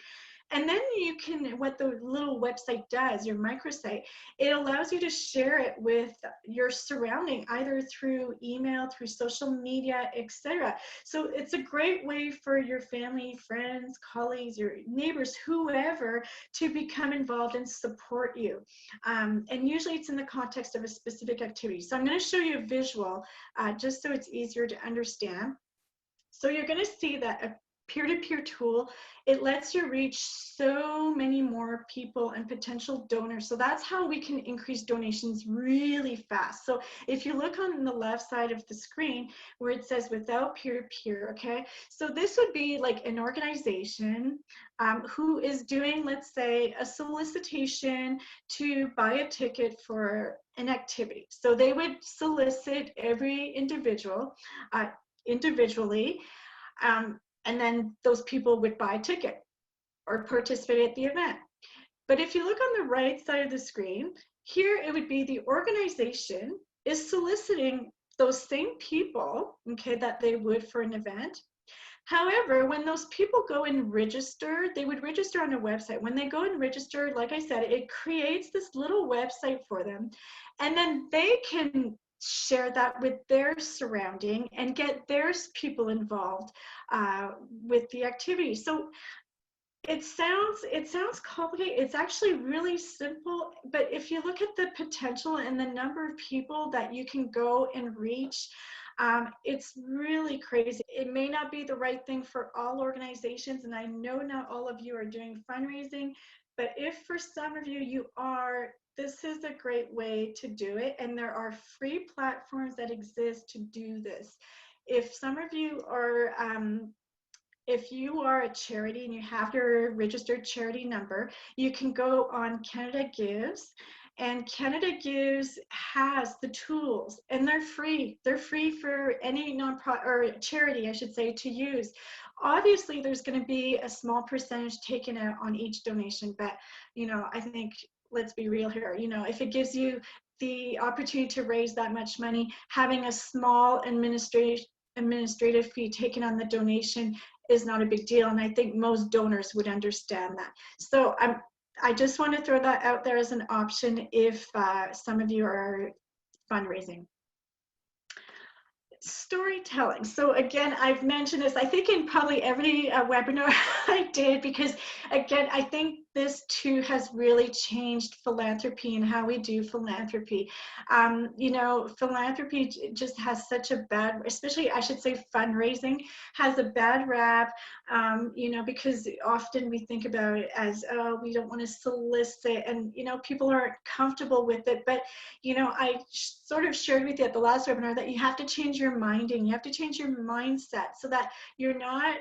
And then you can, what the little website does, your microsite, it allows you to share it with your surrounding, either through email, through social media, etc. So it's a great way for your family, friends, colleagues, your neighbors, whoever, to become involved and support you. And usually it's in the context of a specific activity. So I'm going to show you a visual just so it's easier to understand. So you're going to see that a peer-to-peer tool, it lets you reach so many more people and potential donors. So that's how we can increase donations really fast. So if you look on the left side of the screen where it says without peer-to-peer, okay, so this would be like an organization who is doing, let's say, a solicitation to buy a ticket for an activity. So they would solicit every individual individually, and then those people would buy a ticket or participate at the event. But if you look on the right side of the screen, here it would be the organization is soliciting those same people, okay, that they would for an event. However, when those people go and register, they would register on a website. When they go and register, like I said, it creates this little website for them. And then they can share that with their surrounding and get their people involved with the activity. So it sounds complicated. It's actually really simple, but if you look at the potential and the number of people that you can go and reach, it's really crazy. It may not be the right thing for all organizations, and I know not all of you are doing fundraising, but if for some of you you are, this is a great way to do it, and there are free platforms that exist to do this. If some of you are if you are a charity and you have your registered charity number, you can go on Canada Gives, and Canada Gives has the tools, and they're free. They're free for any nonprofit or charity, I should say, to use. Obviously, there's going to be a small percentage taken out on each donation, but I think, let's be real here. If it gives you the opportunity to raise that much money, having a small administrative fee taken on the donation is not a big deal, and I think most donors would understand that. So I just want to throw that out there as an option if some of you are fundraising. Storytelling. So again, I've mentioned this, I think, in probably every webinar I did, because again, I think this too has really changed philanthropy and how we do philanthropy. Philanthropy just has such a bad, especially I should say fundraising has a bad rap, because often we think about it as, oh, we don't want to solicit, and people aren't comfortable with it. But I sort of shared with you at the last webinar that you have to change your minding, you have to change your mindset so that you're not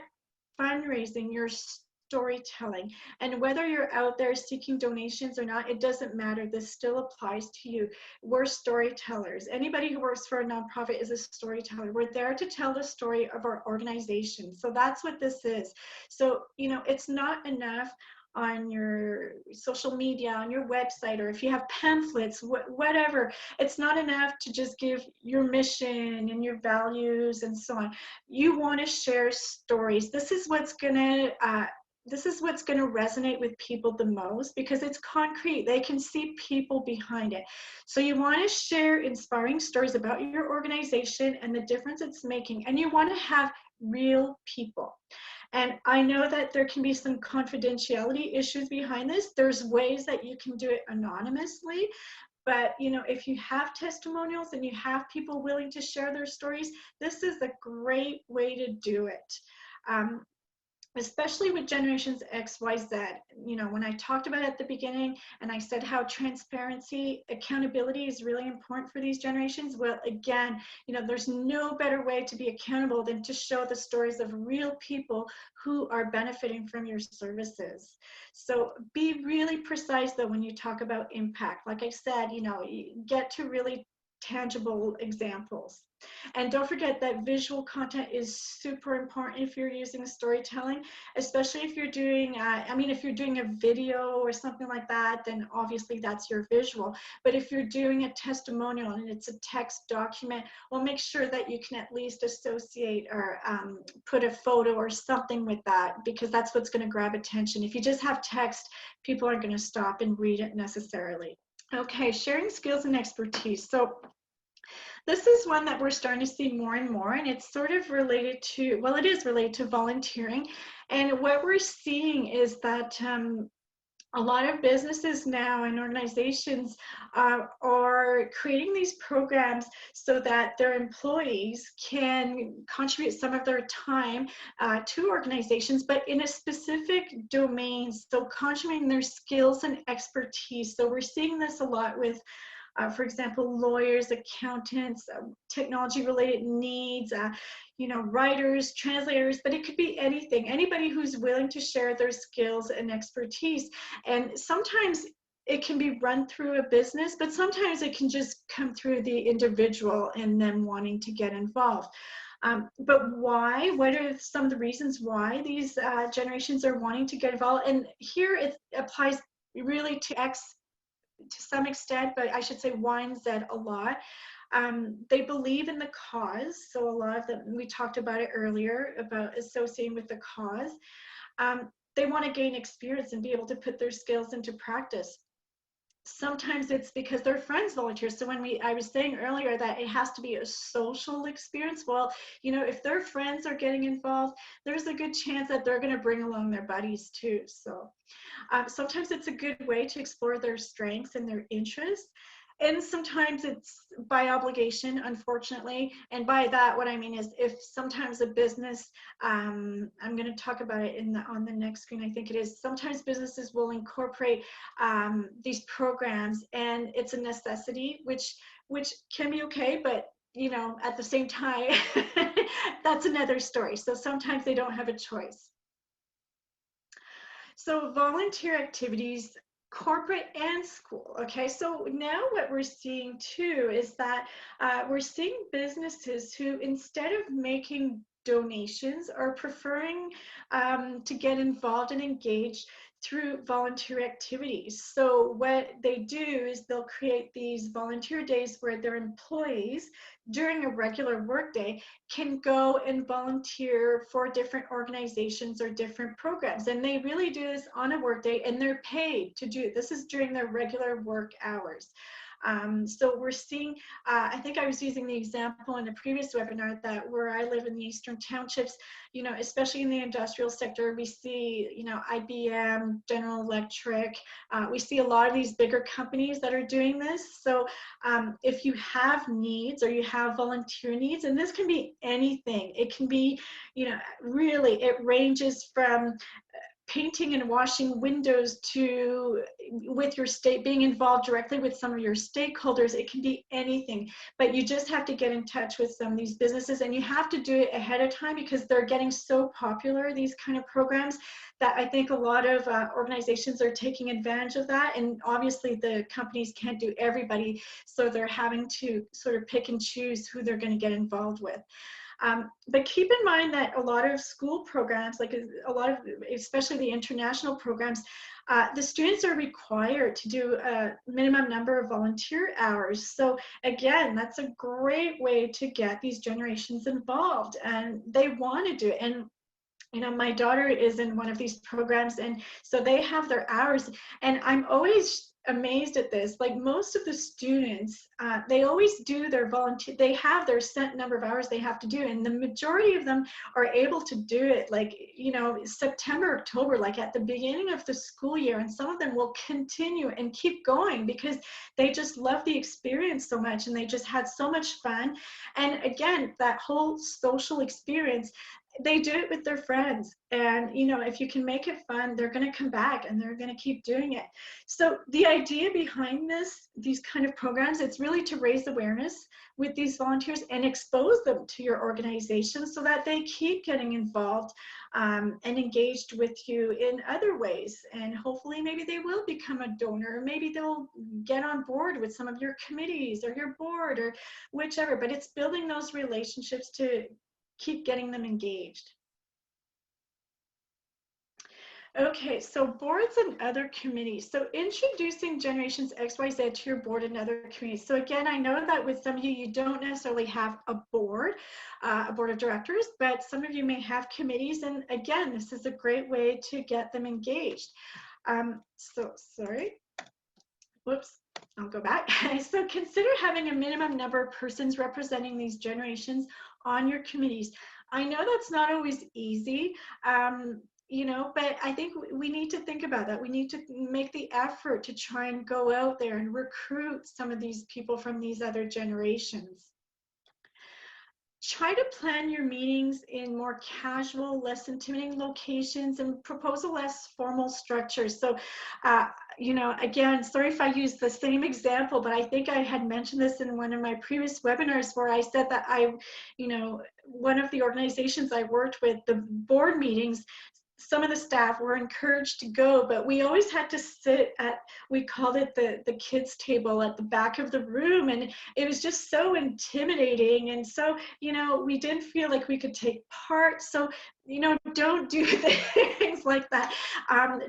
fundraising, you're storytelling. And whether you're out there seeking donations or not, it doesn't matter. This still applies to you. We're storytellers. Anybody who works for a nonprofit is a storyteller. We're there to tell the story of our organization. So that's what this is. So, it's not enough on your social media, on your website, or if you have pamphlets, whatever. It's not enough to just give your mission and your values and so on. You want to share stories. This is what's going to resonate with people the most, because it's concrete. They can see people behind it. So you want to share inspiring stories about your organization and the difference it's making. And you want to have real people. And I know that there can be some confidentiality issues behind this. There's ways that you can do it anonymously. But, if you have testimonials and you have people willing to share their stories, this is a great way to do it. Especially with generations X, Y, Z. When I talked about it at the beginning and I said how transparency, accountability is really important for these generations, well, again, there's no better way to be accountable than to show the stories of real people who are benefiting from your services. So be really precise, though, when you talk about impact. Like I said, get to really tangible examples. And don't forget that visual content is super important if you're using storytelling, especially if you're doing, if you're doing a video or something like that, then obviously that's your visual. But if you're doing a testimonial and it's a text document, well, make sure that you can at least associate or put a photo or something with that, because that's what's going to grab attention. If you just have text, people aren't going to stop and read it necessarily. Okay, sharing skills and expertise. So this is one that we're starting to see more and more, and it's sort of related to, well, it is related to volunteering. And what we're seeing is that a lot of businesses now and organizations are creating these programs so that their employees can contribute some of their time to organizations, but in a specific domain. So contributing their skills and expertise. So we're seeing this a lot with for example, lawyers, accountants, technology-related needs, writers, translators, but it could be anything. Anybody who's willing to share their skills and expertise. And sometimes it can be run through a business, but sometimes it can just come through the individual and them wanting to get involved. But why? What are some of the reasons why these generations are wanting to get involved? And here it applies really to X to some extent, but I should say Y and Z a lot. They believe in the cause. So a lot of them, we talked about it earlier, about associating with the cause. They want to gain experience and be able to put their skills into practice. Sometimes it's because their friends volunteer. So I was saying earlier that it has to be a social experience. Well, if their friends are getting involved, there's a good chance that they're going to bring along their buddies too. So sometimes it's a good way to explore their strengths and their interests. And sometimes it's by obligation, unfortunately. And by that, what I mean is if sometimes a business, I'm going to talk about it on the next screen, I think it is, sometimes businesses will incorporate these programs, and it's a necessity, which can be okay, but at the same time, that's another story. So sometimes they don't have a choice. So volunteer activities, corporate and school. Okay, so now what we're seeing too is that we're seeing businesses who, instead of making donations, are preferring to get involved and engaged through volunteer activities. So what they do is they'll create these volunteer days where their employees during a regular workday can go and volunteer for different organizations or different programs. And they really do this on a workday, and they're paid to do it. This is during their regular work hours. So we're seeing, I think I was using the example in a previous webinar that where I live in the Eastern Townships, especially in the industrial sector, we see, IBM, General Electric, we see a lot of these bigger companies that are doing this. So if you have needs or you have volunteer needs, and this can be anything, it can be, really, it ranges from painting and washing windows to with your state, being involved directly with some of your stakeholders. It can be anything, but you just have to get in touch with some of these businesses, and you have to do it ahead of time because they're getting so popular, these kind of programs, that I think a lot of organizations are taking advantage of that. And obviously the companies can't do everybody, so they're having to sort of pick and choose who they're going to get involved with. But keep in mind that a lot of school programs, like a lot of, especially the international programs, the students are required to do a minimum number of volunteer hours. So again, that's a great way to get these generations involved, and they want to do it. And my daughter is in one of these programs, and so they have their hours, and I'm always amazed at this. Like, most of the students, they always do their volunteer, they have their set number of hours they have to do, and the majority of them are able to do it, like, September, October, like at the beginning of the school year. And some of them will continue and keep going because they just love the experience so much, and they just had so much fun. And again, that whole social experience, they do it with their friends. And if you can make it fun, they're going to come back and they're going to keep doing it. So the idea behind these kind of programs, it's really to raise awareness with these volunteers and expose them to your organization so that they keep getting involved and engaged with you in other ways. And hopefully maybe they will become a donor, or maybe they'll get on board with some of your committees or your board or whichever. But it's building those relationships to keep getting them engaged. Okay, so boards and other committees. So introducing Generations XYZ to your board and other committees. So again, I know that with some of you, you don't necessarily have a board of directors, but some of you may have committees. And again, this is a great way to get them engaged. Sorry, whoops. I'll go back. So consider having a minimum number of persons representing these generations on your committees. I know that's not always easy, but I think we need to think about that. We need to make the effort to try and go out there and recruit some of these people from these other generations. Try to plan your meetings in more casual, less intimidating locations, and propose a less formal structure. So, again, sorry if I use the same example, but I think I had mentioned this in one of my previous webinars where I said that one of the organizations I worked with, the board meetings, some of the staff were encouraged to go, but we always had to sit at, we called it the kids table at the back of the room, and it was just so intimidating. And so, we didn't feel like we could take part. So, don't do things like that.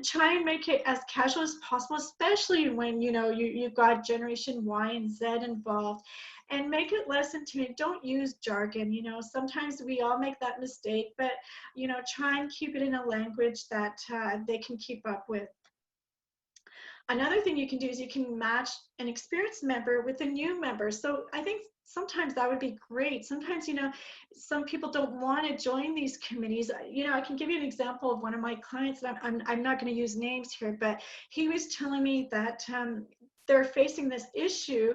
Try and make it as casual as possible, especially when, you've got Generation Y and Z involved. and make it less intimidating. Don't use jargon. You know, sometimes we all make that mistake, but, you know, try and keep it in a language that they can keep up with. Another thing you can do is you can match an experienced member with a new member. So I think sometimes that would be great. Sometimes, you know, some people don't want to join these committees. You know, I can give you an example of one of my clients, and I'm not going to use names here, but he was telling me that they're facing this issue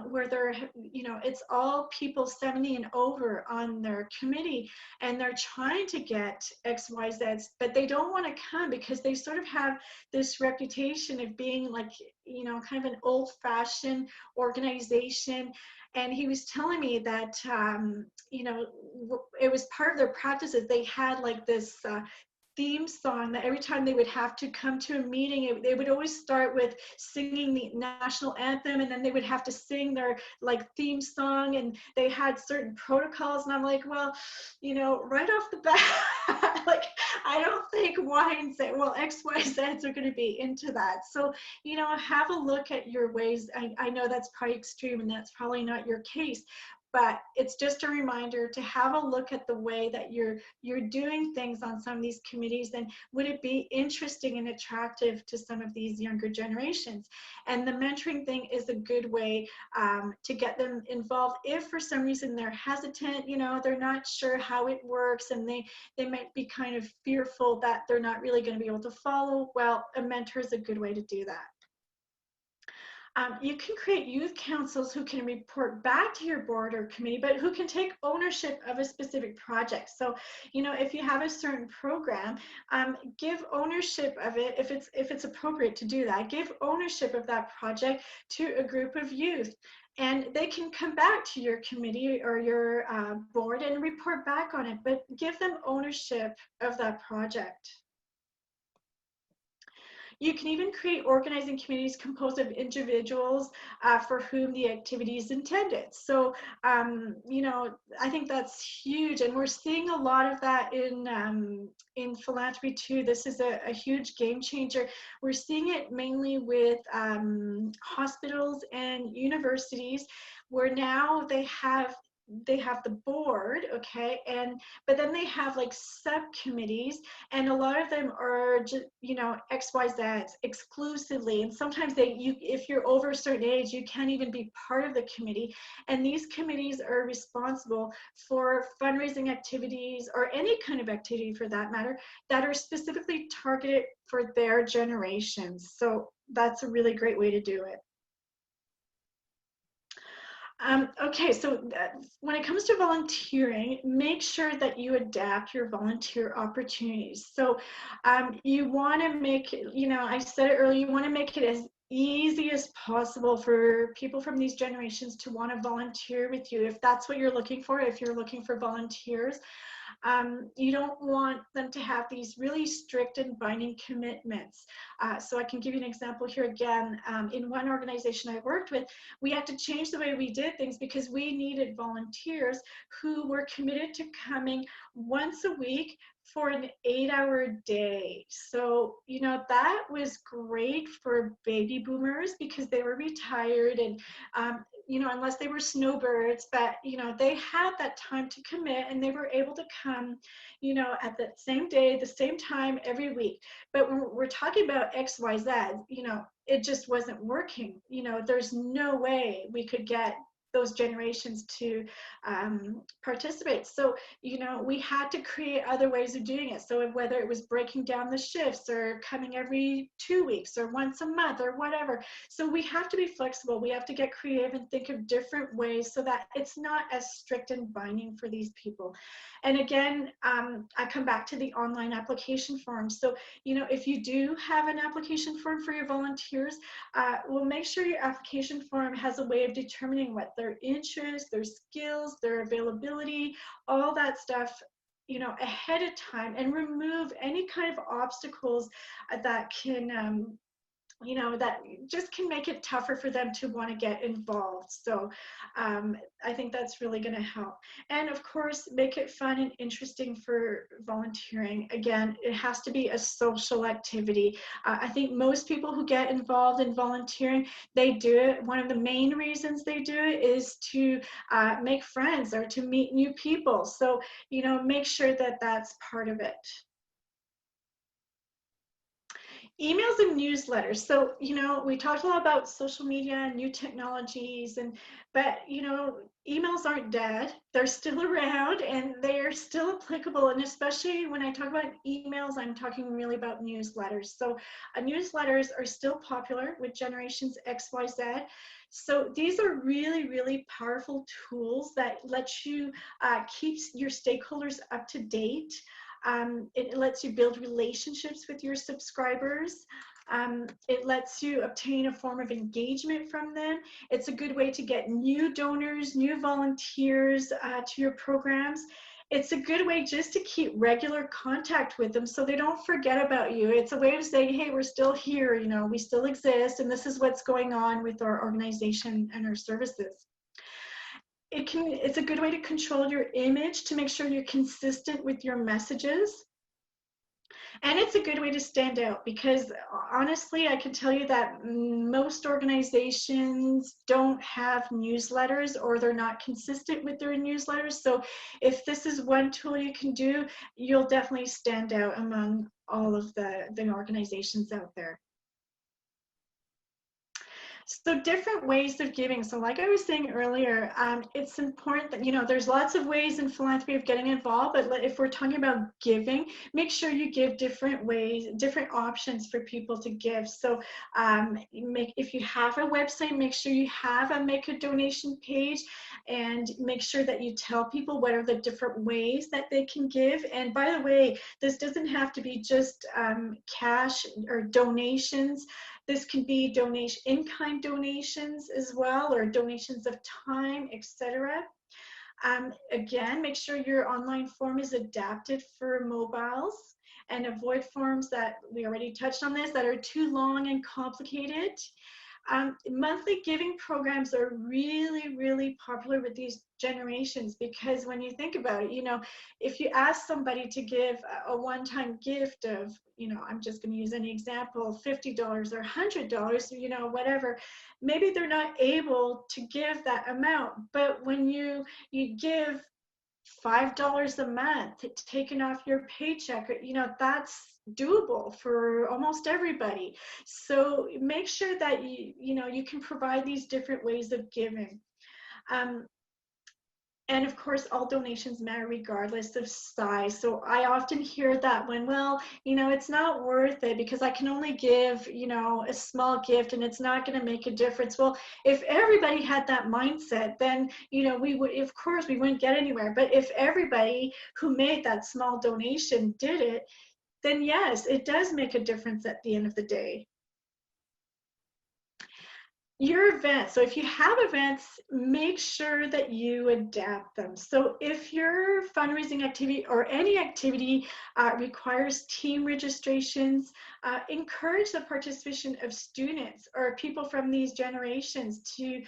where they're, you know, it's all people 70 and over on their committee, and they're trying to get XYZs, but they don't want to come because they sort of have this reputation of being like, you know, kind of an old-fashioned organization. And he was telling me that, you know, it was part of their practices. They had like this theme song that every time they would have to come to a meeting, they would always start with singing the national anthem, and then they would have to sing their like theme song, and they had certain protocols. And I'm like, well, you know, right off the bat, like, I don't think Y and Z, well, XYZs are going to be into that. So, you know, have a look at your ways. I know that's probably extreme, and that's probably not your case, but it's just a reminder to have a look at the way that you're doing things on some of these committees, and would it be interesting and attractive to some of these younger generations. And the mentoring thing is a good way to get them involved. If for some reason they're hesitant, you know, they're not sure how it works, and they might be kind of fearful that they're not really going to be able to follow, well, a mentor is a good way to do that. You can create youth councils who can report back to your board or committee, but who can take ownership of a specific project. So, you know, if you have a certain program, give ownership of it if it's appropriate to do that. Give ownership of that project to a group of youth, and they can come back to your committee or your board and report back on it. But give them ownership of that project. You can even create organizing committees composed of individuals for whom the activity is intended. So, you know, I think that's huge, and we're seeing a lot of that in philanthropy too. This is a huge game changer. We're seeing it mainly with hospitals and universities, where now they have the board, okay, and but then they have like subcommittees, and a lot of them are just, you know, XYZ exclusively, and sometimes if you're over a certain age, you can't even be part of the committee. And these committees are responsible for fundraising activities, or any kind of activity for that matter, that are specifically targeted for their generations. So that's a really great way to do it. Okay, so when it comes to volunteering, make sure that you adapt your volunteer opportunities. So you want to make, you know, I said it earlier, you want to make it as easy as possible for people from these generations to want to volunteer with you, if that's what you're looking for, if you're looking for volunteers. You don't want them to have these really strict and binding commitments. So I can give you an example here again. In one organization I worked with, we had to change the way we did things because we needed volunteers who were committed to coming once a week for an 8-hour day. So, you know, that was great for baby boomers because they were retired, and you know, unless they were snowbirds, but, you know, they had that time to commit, and they were able to come, you know, at the same day, the same time every week. But when we're talking about XYZ, you know, it just wasn't working. You know, there's no way we could get those generations to participate. So, you know, we had to create other ways of doing it. So whether it was breaking down the shifts, or coming every 2 weeks, or once a month, or whatever. So we have to be flexible. We have to get creative and think of different ways so that it's not as strict and binding for these people. And again, I come back to the online application form. So, you know, if you do have an application form for your volunteers, well, make sure your application form has a way of determining what their interests, their skills, their availability, all that stuff, you know, ahead of time, and remove any kind of obstacles that can that just can make it tougher for them to want to get involved. So I think that's really going to help. And of course, make it fun and interesting for volunteering. Again, it has to be a social activity. I think most people who get involved in volunteering, they do it. One of the main reasons they do it is to make friends or to meet new people. So, make sure that that's part of it. Emails and newsletters. So, we talked a lot about social media and new technologies, but emails aren't dead. They're still around and they're still applicable. And especially when I talk about emails, I'm talking really about newsletters. So newsletters are still popular with generations X, Y, Z. So these are really, really powerful tools that let you keep your stakeholders up to date. It lets you build relationships with your subscribers. It lets you obtain a form of engagement from them. It's a good way to get new donors, new volunteers to your programs. It's a good way just to keep regular contact with them so they don't forget about you. It's a way of saying, hey, we're still here, we still exist, and this is what's going on with our organization and our services. It's a good way to control your image, to make sure you're consistent with your messages. And it's a good way to stand out because honestly, I can tell you that most organizations don't have newsletters or they're not consistent with their newsletters. So if this is one tool you can do, you'll definitely stand out among all of the organizations out there. So different ways of giving. So like I was saying earlier, it's important that, there's lots of ways in philanthropy of getting involved, but if we're talking about giving, make sure you give different ways, different options for people to give. So if you have a website, make sure you have a make a donation page and make sure that you tell people what are the different ways that they can give. And by the way, this doesn't have to be just cash or donations. This can be in-kind donations as well, or donations of time, etc. Again, make sure your online form is adapted for mobiles and avoid forms that, we already touched on this, that are too long and complicated. Monthly giving programs are really, really popular with these generations because when you think about it, if you ask somebody to give a one-time gift of, I'm just going to use any example, $50 or $100, whatever, maybe they're not able to give that amount. But when you give $5 a month taken off your paycheck, that's doable for almost everybody. So make sure that you can provide these different ways of giving. And of course, all donations matter regardless of size. So I often hear that when, well, it's not worth it because I can only give, a small gift and it's not going to make a difference. Well, if everybody had that mindset, then, we would, of course, we wouldn't get anywhere. But if everybody who made that small donation did it, then yes, it does make a difference at the end of the day. Your events. So if you have events, make sure that you adapt them. So if your fundraising activity or any activity requires team registrations, encourage the participation of students or people from these generations to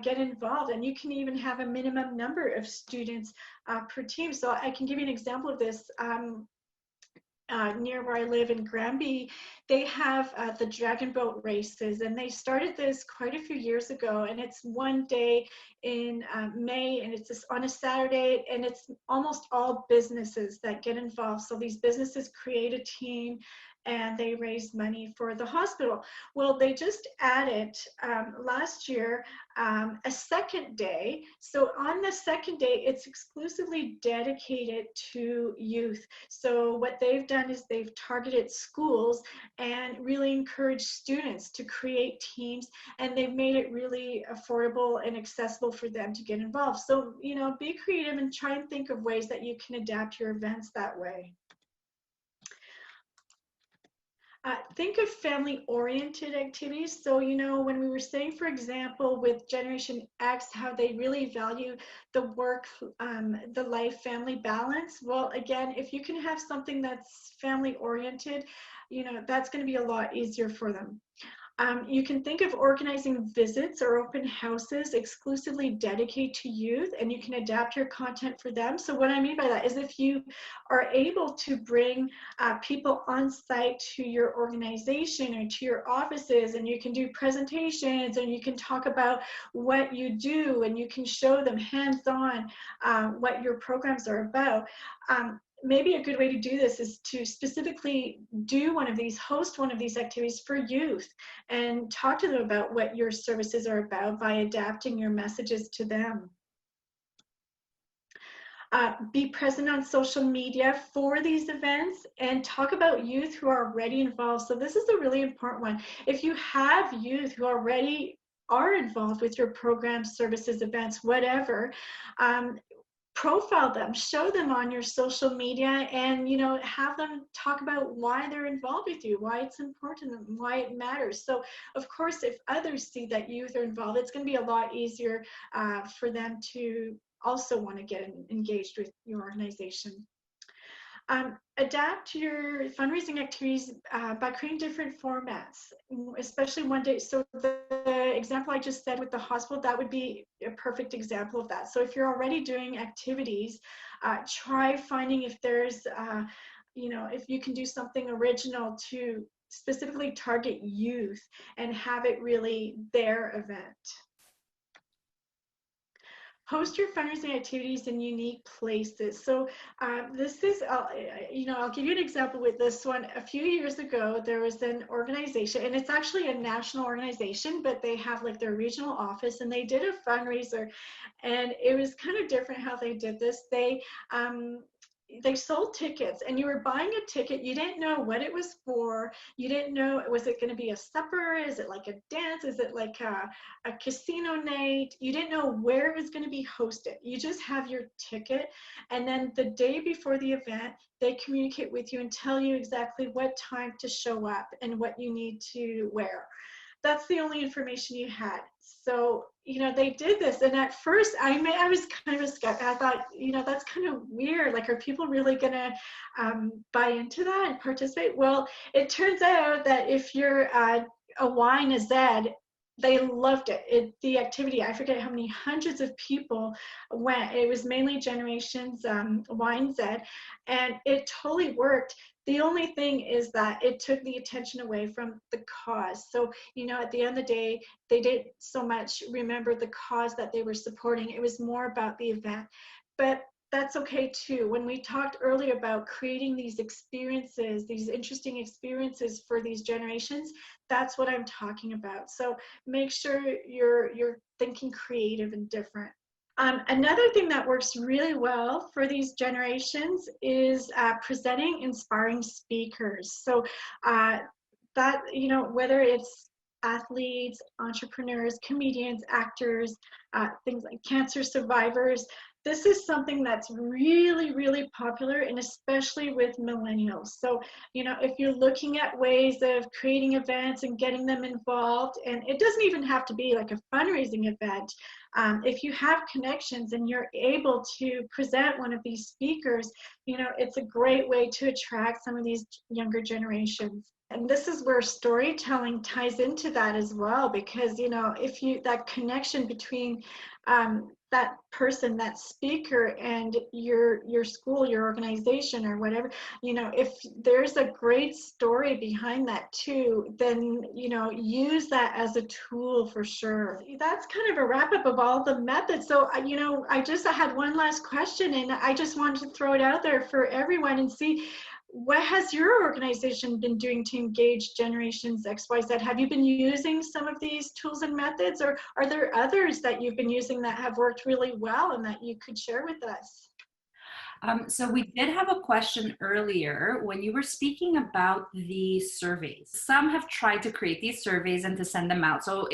get involved. And you can even have a minimum number of students per team. So I can give you an example of this. Near where I live in Granby, they have the dragon boat races, and they started this quite a few years ago. And it's one day in May, and it's on a Saturday, and it's almost all businesses that get involved. So these businesses create a team and they raise money for the hospital. Well, they just added last year a second day. So on the second day, it's exclusively dedicated to youth. So what they've done is they've targeted schools and really encouraged students to create teams, and they've made it really affordable and accessible for them to get involved. So, be creative and try and think of ways that you can adapt your events that way. Think of family-oriented activities. So, when we were saying, for example, with Generation X, how they really value the work, the life-family balance. Well, again, if you can have something that's family-oriented, that's going to be a lot easier for them. You can think of organizing visits or open houses exclusively dedicated to youth, and you can adapt your content for them. So what I mean by that is if you are able to bring people on site to your organization or to your offices, and you can do presentations and you can talk about what you do and you can show them hands-on what your programs are about. Maybe a good way to do this is to specifically host one of these activities for youth and talk to them about what your services are about by adapting your messages to them. Be present on social media for these events and talk about youth who are already involved. So this is a really important one. If you have youth who already are involved with your programs, services, events, whatever, profile them, show them on your social media, and have them talk about why they're involved with you, why it's important, and why it matters. So of course, if others see that youth are involved, it's going to be a lot easier for them to also want to get engaged with your organization. Adapt your fundraising activities by creating different formats, especially one day. So the example I just said with the hospital, that would be a perfect example of that. So if you're already doing activities, try finding if there's, if you can do something original to specifically target youth and have it really their event. Host your fundraising activities in unique places. So this is, I'll give you an example with this one. A few years ago, there was an organization, and it's actually a national organization, but they have like their regional office, and they did a fundraiser, and it was kind of different how they did this. They sold tickets, and you were buying a ticket. You didn't know what it was for. You didn't know, was it going to be a supper? Is it like a dance? Is it like a casino night? You didn't know where it was going to be hosted. You just have your ticket, and then the day before the event, they communicate with you and tell you exactly what time to show up and what you need to wear. That's the only information you had. So, they did this. And at first I was kind of skeptical. I thought, that's kind of weird. Like, are people really going to buy into that and participate? Well, it turns out that if you're a YNZ, they loved it. The activity, I forget how many hundreds of people went. It was mainly generations Y and Z, and it totally worked. The only thing is that it took the attention away from the cause. So, at the end of the day, they didn't so much remember the cause that they were supporting. It was more about the event. But that's okay too. When we talked earlier about creating these experiences, these interesting experiences for these generations, that's what I'm talking about. So make sure you're thinking creative and different. Another thing that works really well for these generations is presenting inspiring speakers. So that, whether it's athletes, entrepreneurs, comedians, actors, things like cancer survivors, this is something that's really, really popular, and especially with millennials. So, if you're looking at ways of creating events and getting them involved, and it doesn't even have to be like a fundraising event, if you have connections and you're able to present one of these speakers, it's a great way to attract some of these younger generations. And this is where storytelling ties into that as well, because, if that connection between that person, that speaker, and your school, your organization, or whatever, if there's a great story behind that too, then, use that as a tool for sure. That's kind of a wrap up of all the methods. So, I had one last question, and I just wanted to throw it out there for everyone and see, what has your organization been doing to engage generations XYZ? Have you been using some of these tools and methods, or are there others that you've been using that have worked really well and that you could share with us? So we did have a question earlier when you were speaking about the surveys. Some have tried to create these surveys and to send them out. So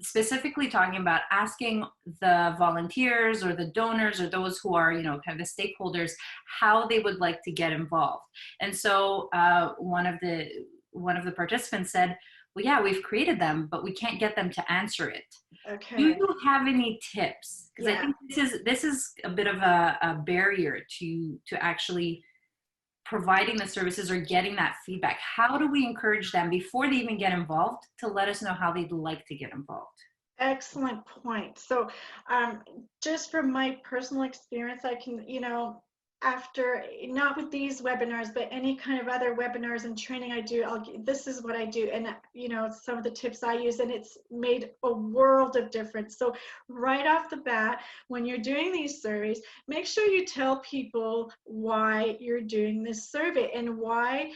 specifically talking about asking the volunteers or the donors or those who are, kind of the stakeholders, how they would like to get involved. And so one of the participants said, well, yeah, we've created them, but we can't get them to answer it. Okay. Do you have any tips? Because Yeah. I think this is a bit of a barrier to actually providing the services or getting that feedback? How do we encourage them before they even get involved to let us know how they'd like to get involved? Excellent point. So, just from my personal experience, I can, after not with these webinars, but any kind of other webinars and training I do, this is what I do, and some of the tips I use, and it's made a world of difference. So, right off the bat, when you're doing these surveys, make sure you tell people why you're doing this survey and why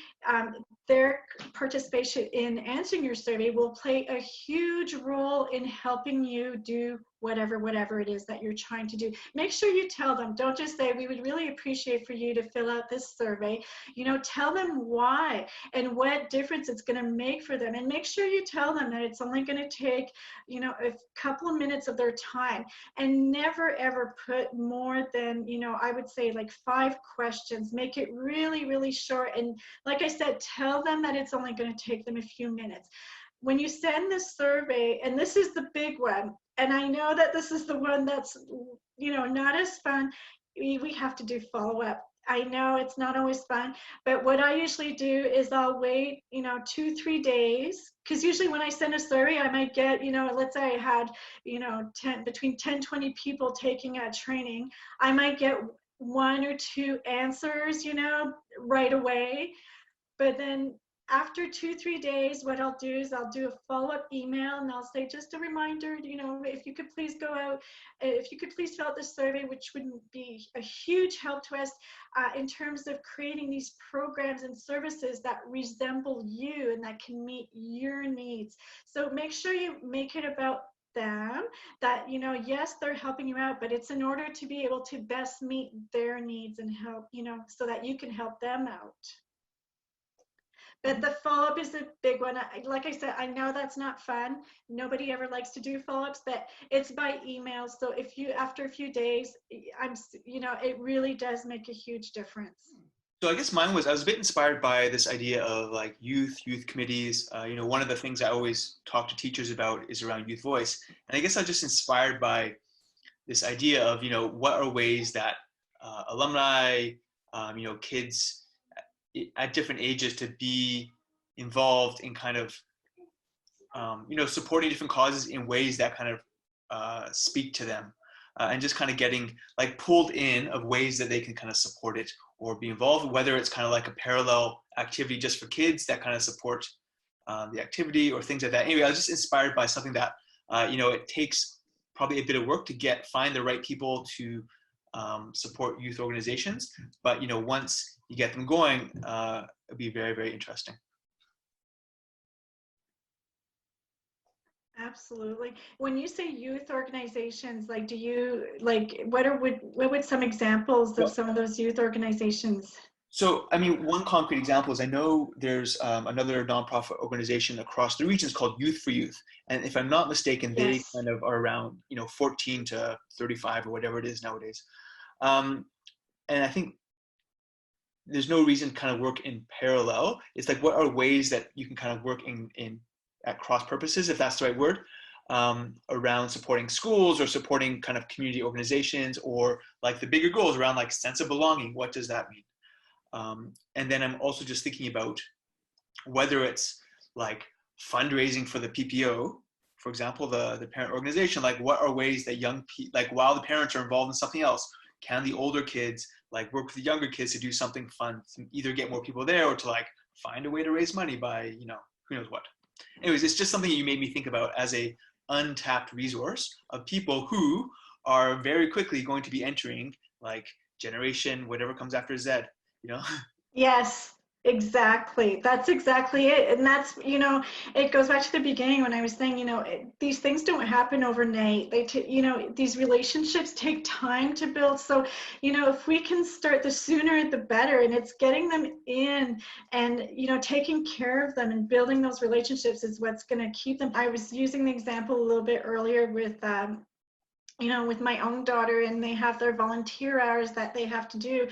their participation in answering your survey will play a huge role in helping you do whatever it is that you're trying to do. Make sure you tell them. Don't just say, we would really appreciate for you to fill out this survey. Tell them why and what difference it's going to make for them. And make sure you tell them that it's only going to take, a couple of minutes of their time, and never ever put more than, I would say like 5 questions. Make it really, really short. And like I said, tell them that it's only going to take them a few minutes. When you send this survey, and this is the big one, and I know that this is the one that's, not as fun, we have to do follow-up. I know it's not always fun, but what I usually do is I'll wait, 2-3 days, because usually when I send a survey, I might get, let's say I had, between 10-20 people taking a training, I might get 1 or 2 answers, right away. But then after 2-3 days, what I'll do is I'll do a follow-up email, and I'll say, just a reminder, if you could please go out, if you could please fill out this survey, which would be a huge help to us in terms of creating these programs and services that resemble you and that can meet your needs. So make sure you make it about them, that yes, they're helping you out, but it's in order to be able to best meet their needs and help, so that you can help them out. But the follow-up is a big one. Like I said, I know that's not fun. Nobody ever likes to do follow-ups, but it's by email. So if you, after a few days, it really does make a huge difference. So I guess mine was, I was a bit inspired by this idea of like youth committees. One of the things I always talk to teachers about is around youth voice. And I guess I was just inspired by this idea of, what are ways that alumni, kids at different ages to be involved in kind of, supporting different causes in ways that kind of speak to them, and just kind of getting like pulled in of ways that they can kind of support it or be involved, whether it's kind of like a parallel activity just for kids that kind of support the activity or things like that. Anyway, I was just inspired by something that, it takes probably a bit of work to find the right people to support youth organizations. But, once you get them going, it'll be very, very interesting. Absolutely. When you say youth organizations, like, do you what would some examples of some of those youth organizations? So, I mean, one concrete example is I know there's another nonprofit organization across the regions called Youth for Youth. And if I'm not mistaken, they Yes. kind of are around, 14 to 35 or whatever it is nowadays. And I think there's no reason to kind of work in parallel. It's like, what are ways that you can kind of work in at cross purposes, if that's the right word, around supporting schools or supporting kind of community organizations, or like the bigger goals around like sense of belonging. What does that mean? And then I'm also just thinking about whether it's like fundraising for the PPO, for example, the parent organization, like what are ways that young people, like while the parents are involved in something else, can the older kids like work with the younger kids to do something fun, to either get more people there or to like find a way to raise money by, who knows what. Anyways, it's just something you made me think about as a untapped resource of people who are very quickly going to be entering like generation, whatever comes after Z, Yes, exactly. That's exactly it. And that's, it goes back to the beginning when I was saying, these things don't happen overnight. These relationships take time to build. So, if we can start, the sooner the better, and it's getting them in and, taking care of them and building those relationships is what's going to keep them. I was using the example a little bit earlier with, with my own daughter, and they have their volunteer hours that they have to do.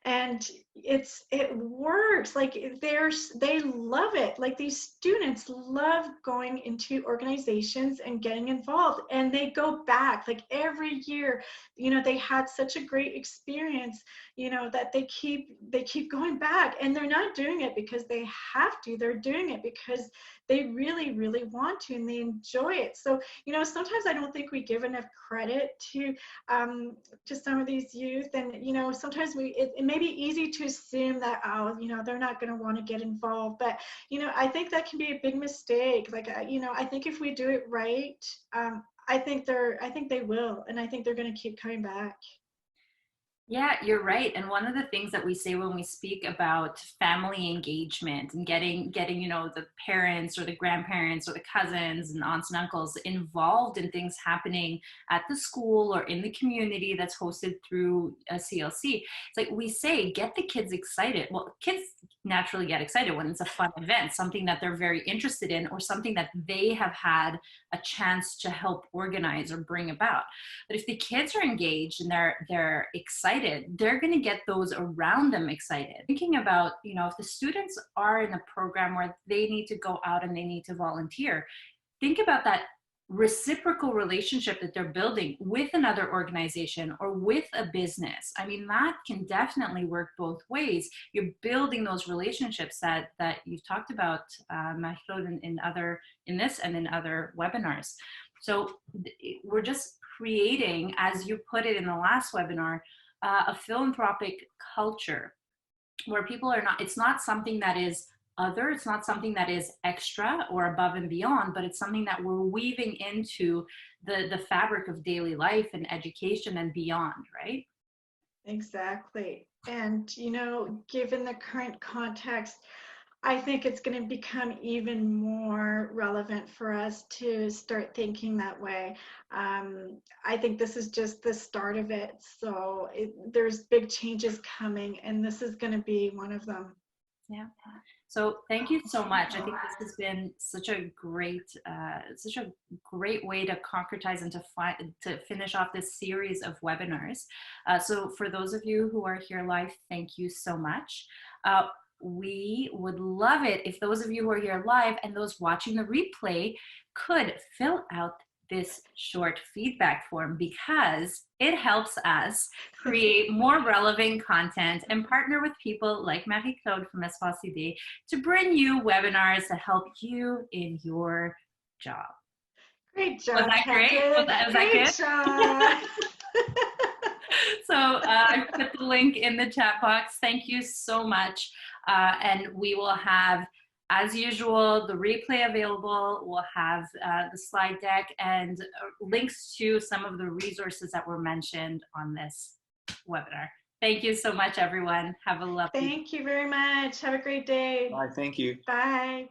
And, it works. Like they love it. Like these students love going into organizations and getting involved, and they go back like every year. They had such a great experience, that they keep going back, and they're not doing it because they have to. They're doing it because they really, really want to, and they enjoy it. So, sometimes I don't think we give enough credit to some of these youth. And sometimes it may be easy to assume that, oh, they're not going to want to get involved. But I think that can be a big mistake. Like, I think if we do it right, I think they will, and I think they're going to keep coming back. Yeah, you're right. And one of the things that we say when we speak about family engagement and getting, the parents or the grandparents or the cousins and aunts and uncles involved in things happening at the school or in the community that's hosted through a CLC. It's like we say, get the kids excited. Well, kids naturally get excited when it's a fun event, something that they're very interested in, or something that they have had a chance to help organize or bring about. But if the kids are engaged and they're excited, they're going to get those around them excited. Thinking about, if the students are in a program where they need to go out and they need to volunteer, think about that reciprocal relationship that they're building with another organization or with a business. I mean, that can definitely work both ways. You're building those relationships that you've talked about, Marie-Claude, in this and in other webinars. So we're just creating, as you put it in the last webinar, a philanthropic culture where people are not, it's not something that is other, it's not something that is extra or above and beyond, but it's something that we're weaving into the fabric of daily life and education and beyond, right? Exactly. And, given the current context, I think it's going to become even more relevant for us to start thinking that way. I think this is just the start of it. So there's big changes coming, and this is going to be one of them. Yeah. So thank you so much. I think this has been such a great way to concretize and to finish off this series of webinars. So for those of you who are here live, thank you so much. We would love it if those of you who are here live and those watching the replay could fill out this short feedback form, because it helps us create more relevant content and partner with people like Marie-Claude from Espace Idée to bring you webinars to help you in your job. Great job. Was that great? Was that Great job. So I put the link in the chat box. Thank you so much. And we will have, as usual, the replay available. We'll have the slide deck and links to some of the resources that were mentioned on this webinar. Thank you so much, everyone. Have a lovely day. Thank you very much. Have a great day. Bye. Thank you. Bye.